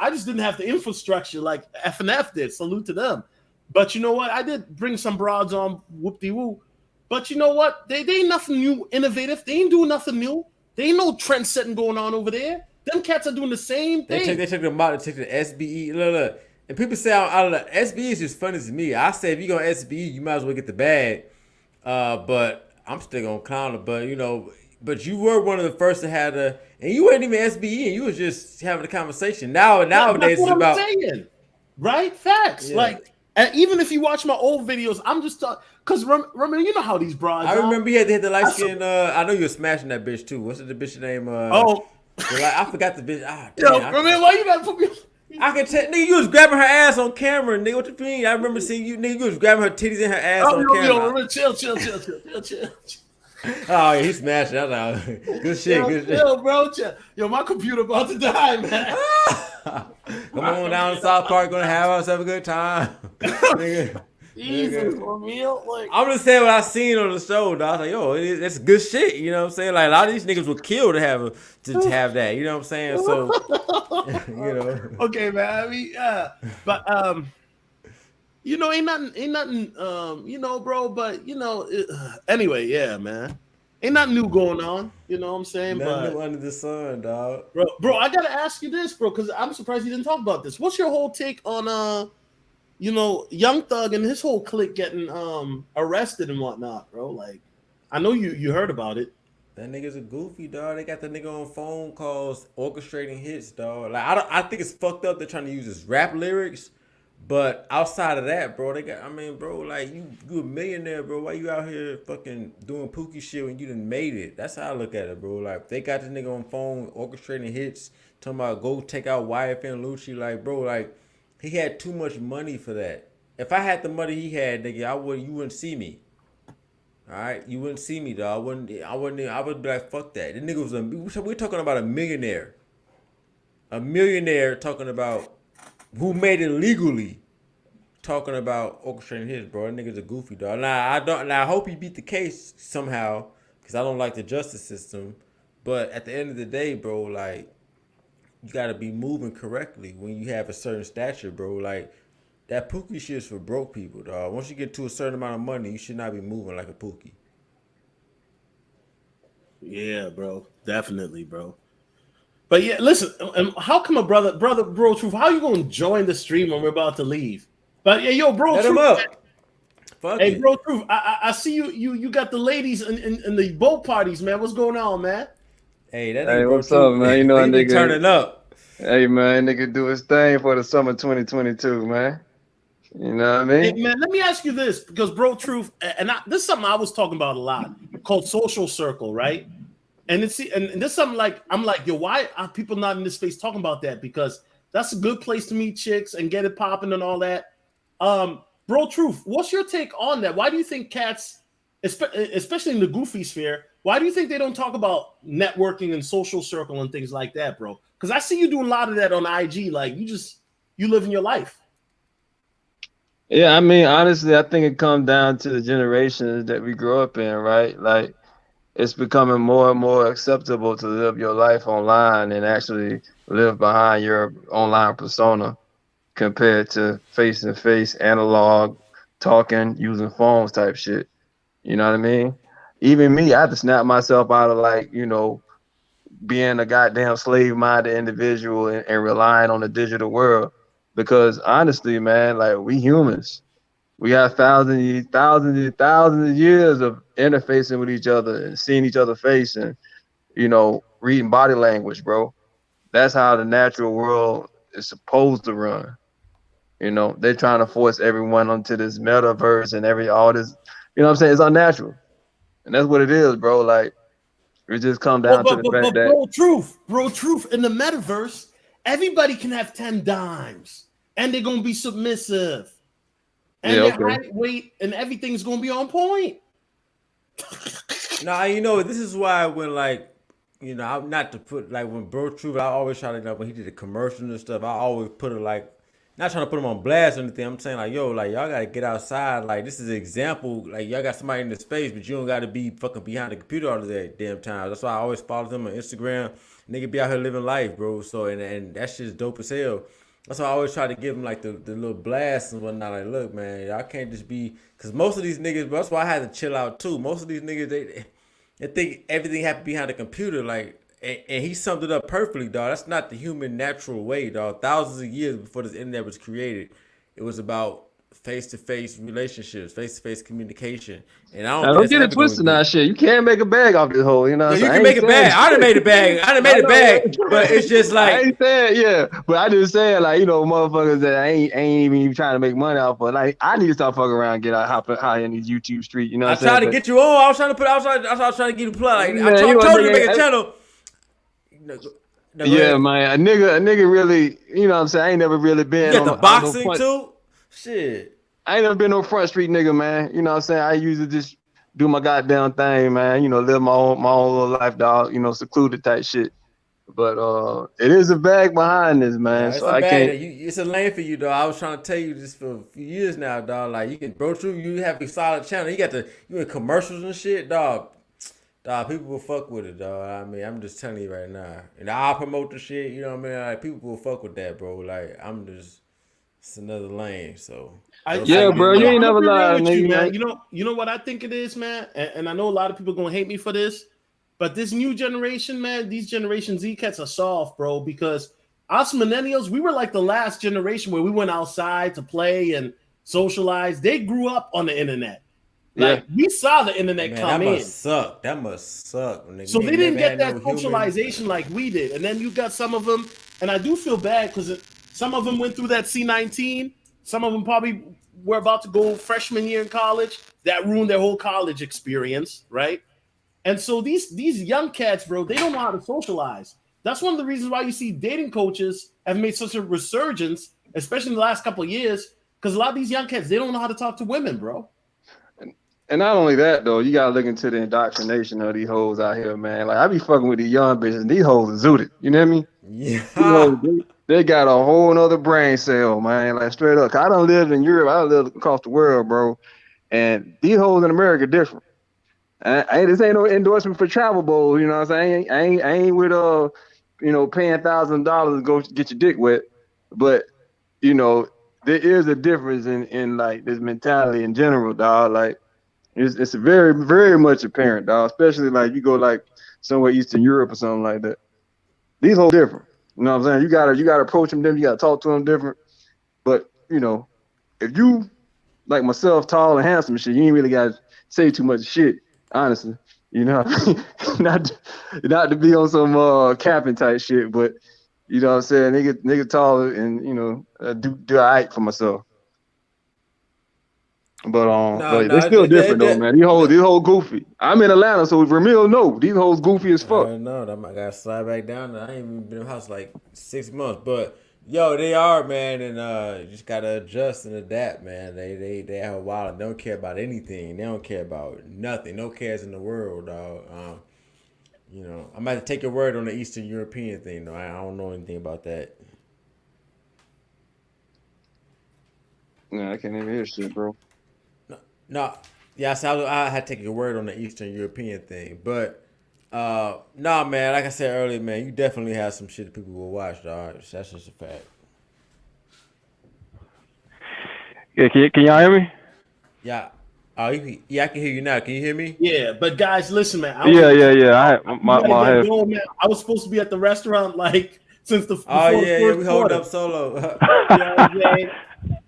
just didn't have the infrastructure like FNF did. Salute to them. But you know what? I did bring some broads on whoop-de-woo. But you know what? They ain't nothing new, innovative. They ain't doing nothing new. They ain't no trend setting going on over there. Them cats are doing the same thing. They took them out. They took the SBE. Look. And people say, I don't know, SBE is just funny to me. I say if you go SBE, you might as well get the bag. But I'm still gonna clown it. But you know, you were one of the first to have and you weren't even SBE, and you was just having a conversation. Nowadays it's about saying, right? Facts. Yeah. Like, and even if you watch my old videos, I'm just talking because remember, you know how these broads. I remember you had to hit the light skin. I know you were smashing that bitch too. What's the bitch name? I forgot the bitch. Remember why you gotta put me? I can tell, nigga, you was grabbing her ass on camera, nigga. What you mean? I remember seeing you, nigga. You was grabbing her titties and her ass on camera. Chill. Oh, yeah, he smashed it. I was like, good shit, good shit. Yo, bro, yo, my computer about to die, man. Come on down to South Park, gonna have us have a good time. Nigga. Jesus, Nigga. Ramil, like, I'm just saying what I seen on the show, dog. I was like, yo, it's good shit. You know what I'm saying? Like a lot of these niggas would kill to have that. You know what I'm saying? So, you know. okay, man. I mean, yeah, but ain't nothing, bro. But anyway, yeah, man, ain't nothing new going on. You know what I'm saying? Nothing But new under the sun, dog. bro, I gotta ask you this, bro, because I'm surprised you didn't talk about this. What's your whole take on Young Thug and his whole clique getting arrested and whatnot, bro? Like, I know you heard about it. That nigga's a goofy, dog. They got the nigga on phone calls orchestrating hits, dog. Like I think it's fucked up. They're trying to use his rap lyrics, but outside of that, bro, bro, like you a millionaire, bro. Why you out here fucking doing pookie shit when you done made it? That's how I look at it, bro. Like they got this nigga on phone orchestrating hits, talking about go take out Wyatt and Lucci. Like, bro, like he had too much money for that. If I had the money he had, nigga, you wouldn't see me. All right, you wouldn't see me, dog. I would be like, fuck that. The nigga we're talking about a millionaire talking about who made it legally, talking about orchestrating his, bro. That nigga's a goofy, dog. Now I hope he beat the case somehow, because I don't like the justice system. But at the end of the day, bro, like you gotta be moving correctly when you have a certain stature, bro. Like. That pookie shit is for broke people, dog. Once you get to a certain amount of money, you should not be moving like a pookie. Yeah, bro, definitely, bro. But yeah, listen, how come bro, Truth? How you gonna join the stream when we're about to leave? But yeah, yo, bro, Let Truth. him up. Fuck Hey, it. bro, Truth. I see you got the ladies in the boat parties, man. What's going on, man? Hey, that Hey, nigga bro what's up, Truth, man? You know a he be nigga. turning up. Hey, man, nigga do his thing for the summer 2022, man. You know what I mean? Hey, man, let me ask you this, because bro, Truth, this is something I was talking about a lot, called social circle, right? And this is something like I'm like, yo, why are people not in this space talking about that? Because that's a good place to meet chicks and get it popping and all that. Bro, Truth, what's your take on that? Why do you think cats, especially in the goofy sphere, why do you think they don't talk about networking and social circle and things like that, bro? Because I see you doing a lot of that on IG. Like you living your life. Yeah, I mean, honestly, I think it comes down to the generations that we grow up in, right? Like, it's becoming more and more acceptable to live your life online and actually live behind your online persona compared to face-to-face, analog, talking, using phones type shit. You know what I mean? Even me, I had to snap myself out of like, being a goddamn slave-minded individual and relying on the digital world. Because honestly, man, like we humans, we have thousands of years of interfacing with each other and seeing each other face and, reading body language, bro. That's how the natural world is supposed to run. They're trying to force everyone onto this metaverse and all this, what I'm saying? It's unnatural. And that's what it is, bro. Like, it just come down to the fact that bro, truth. In the metaverse, everybody can have 10 dimes, and they're gonna be submissive, and their height, weight, and everything's gonna be on point. Nah, this is why when I'm not to put like when Bro Truth, I always try to when he did the commercial and stuff, I always put it like. Not trying to put him on blast or anything. I'm saying like, yo, like y'all gotta get outside. Like this is an example. Like y'all got somebody in the space, but you don't gotta be fucking behind the computer all the damn time. That's why I always follow them on Instagram. Nigga be out here living life, bro. So and that shit's dope as hell. That's why I always try to give them like the little blast and whatnot. Like, look, man, y'all can't just be because most of these niggas, bro, that's why I had to chill out too. Most of these niggas, they think everything happened behind the computer, like. And he summed it up perfectly, dog. That's not the human natural way, dog. Thousands of years before this internet was created, it was about face-to-face relationships, face-to-face communication. And I don't get it twisted now, shit. You can't make a bag off this hole, you know what I'm saying? You can make a bag. I done made a bag. But it's just like I ain't saying, yeah. But I just saying, like, motherfuckers that ain't even trying to make money off of. Like, I need to stop fucking around and get out high in these YouTube street, you know what I'm saying? I tried to get you on. I was trying to get you plug. Like, I told you to make a channel. Yeah, man. A nigga really, you know what I'm saying? I ain't never really been on the boxing too. Shit. I ain't never been no front street nigga, man. You know what I'm saying? I usually just do my goddamn thing, man. Live my own little life, dog. Secluded type shit. But it is a bag behind this, man. Nah, So it's a I bag. can't. It's a lane for you, dog. I was trying to tell you this for a few years now, dog. Like you can bro through. You have a solid channel. You in commercials and shit, dog. Dog, people will fuck with it, dog. I mean, I'm just telling you right now. And I'll promote the shit. You know what I mean? Like people will fuck with that, bro. Like it's another lane. So Yeah, bro, you ain't I'm never gonna be real lied, with you, nigga. man. Like, You know what I think it is, man. And I know a lot of people gonna hate me for this, but this new generation, man, these Generation Z cats are soft, bro. Because us millennials, we were like the last generation where we went outside to play and socialize. They grew up on the internet. Like we saw the internet man, come that in. must suck. That must suck. So they didn't get that no socialization like we did. And then you got some of them, and I do feel bad because some of them went through that C19. Some of them probably were about to go freshman year in college. That ruined their whole college experience, right? And so these young cats, bro, they don't know how to socialize. That's one of the reasons why you see dating coaches have made such a resurgence, especially in the last couple of years, because a lot of these young cats, they don't know how to talk to women, bro. and not only that though, you gotta look into the indoctrination of these hoes out here, man. Like I be fucking with these young bitches, and these hoes are zooted. You know what I mean? Yeah. They got a whole nother brain cell, man. Like straight up. I done lived in Europe. I done lived across the world, bro. And these hoes in America different. This ain't no endorsement for travel bowls, you know what I'm saying? I ain't with paying $1,000 to go get your dick wet. But there is a difference in like this mentality in general, dog. Like it's very, very much apparent, dog. Especially like you go like somewhere Eastern Europe or something like that. These hoes different. You know what I'm saying? You gotta approach them different, you gotta talk to them different. But if you like myself, tall and handsome shit, you ain't really gotta say too much shit, honestly. Not to be on some capping type shit, but you know what I'm saying, nigga taller and do all right for myself. But they still different though, man. These hoes goofy. I'm in Atlanta, so if Ramil know, these hoes goofy as fuck. I know. I gotta slide back down. I ain't even been in the house like 6 months, but yo, they are, man, and you just gotta adjust and adapt, man. They have a while and don't care about anything. They don't care about nothing. No cares in the world, dog. I might have to take your word on the Eastern European thing, though. I don't know anything about that. Nah, I can't even hear shit, bro. No, yeah, so I had to take your word on the Eastern European thing, but nah, man. Like I said earlier, man, you definitely have some shit that people will watch, dog. That's just a fact. Yeah, can y'all hear me? Yeah. Oh, yeah, I can hear you now. Can you hear me? Yeah, but guys, listen, man. Yeah. My head. Going, man. I was supposed to be at the restaurant like since the we hold up solo.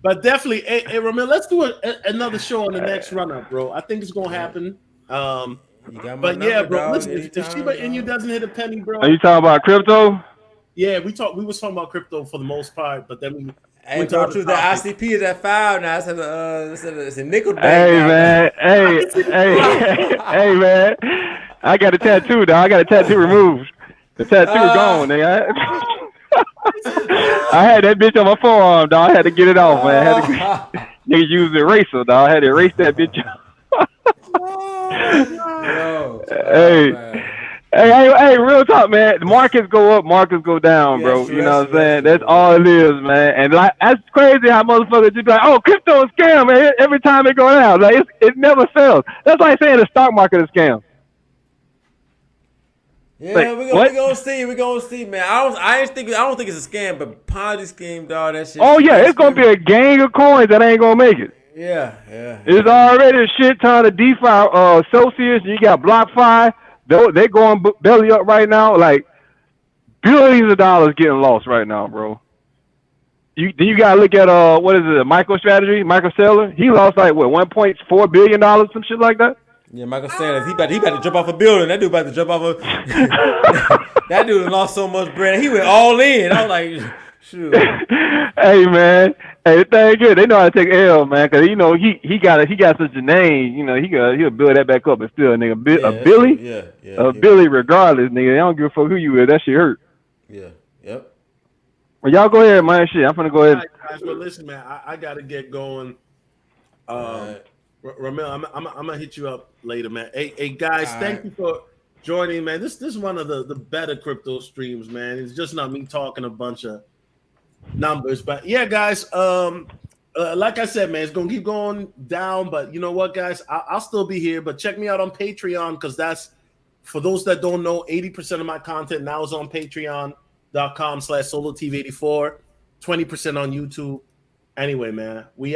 But definitely, hey, Ramil, let's do another show on the next run up, bro. I think it's gonna happen. You got my But number, yeah, bro. dog, Listen, if Shiba Inu doesn't hit a penny, bro. Are you talking about crypto? Yeah, we was talking about crypto for the most part, but then we went to the ICP is at 5 now. It's a nickel day. Hey man, hey man. I got a tattoo, dog. I got a tattoo removed. The tattoo gone, nigga. I had that bitch on my forearm, dog. I had to get it off, man. Nigga use the eraser, dog. I had to erase that bitch. Hey, real talk, man. The markets go up, markets go down, bro. You know what I'm saying? That's all it is, man. And like, that's crazy how motherfuckers just be like, oh, crypto is scam, man. Every time it go down, like it never sells. That's like saying the stock market is scam. Yeah, like, we're gonna see, man. I don't think it's a scam, but Ponzi scheme, dog. That shit. Oh yeah, it's gonna be a gang of coins that ain't gonna make it. Yeah. It's already a shit ton of DeFi associates. You got BlockFi. They going belly up right now. Like billions of dollars getting lost right now, bro. You gotta look at what is it? MicroStrategy, Michael Saylor. He lost like what $1.4 billion, some shit like that. Yeah, Michael Sanders, he about to jump off a building. That dude about to jump off a. That dude lost so much bread. He went all in. I was like, shoot. Hey man, hey, the thing good. They know how to take L, man, because he got such a name. He'll build that back up and still, nigga, a Billy, Billy, regardless, nigga. They don't give a fuck who you is. That shit hurt. Yeah. Yep. Well, y'all go ahead, man. Shit, I'm gonna go ahead. Guys, but listen, man, I gotta get going. Ramil, I'm gonna hit you up later, man. Hey guys, All thank right. you for joining, man. This is one of the better crypto streams, man. It's just not me talking a bunch of numbers, but yeah, guys. Like I said, man, it's gonna keep going down, but you know what, guys, I'll still be here. But check me out on Patreon because that's for those that don't know. 80% of my content now is on Patreon.com/SoloTV84. 20% on YouTube. Anyway, man, we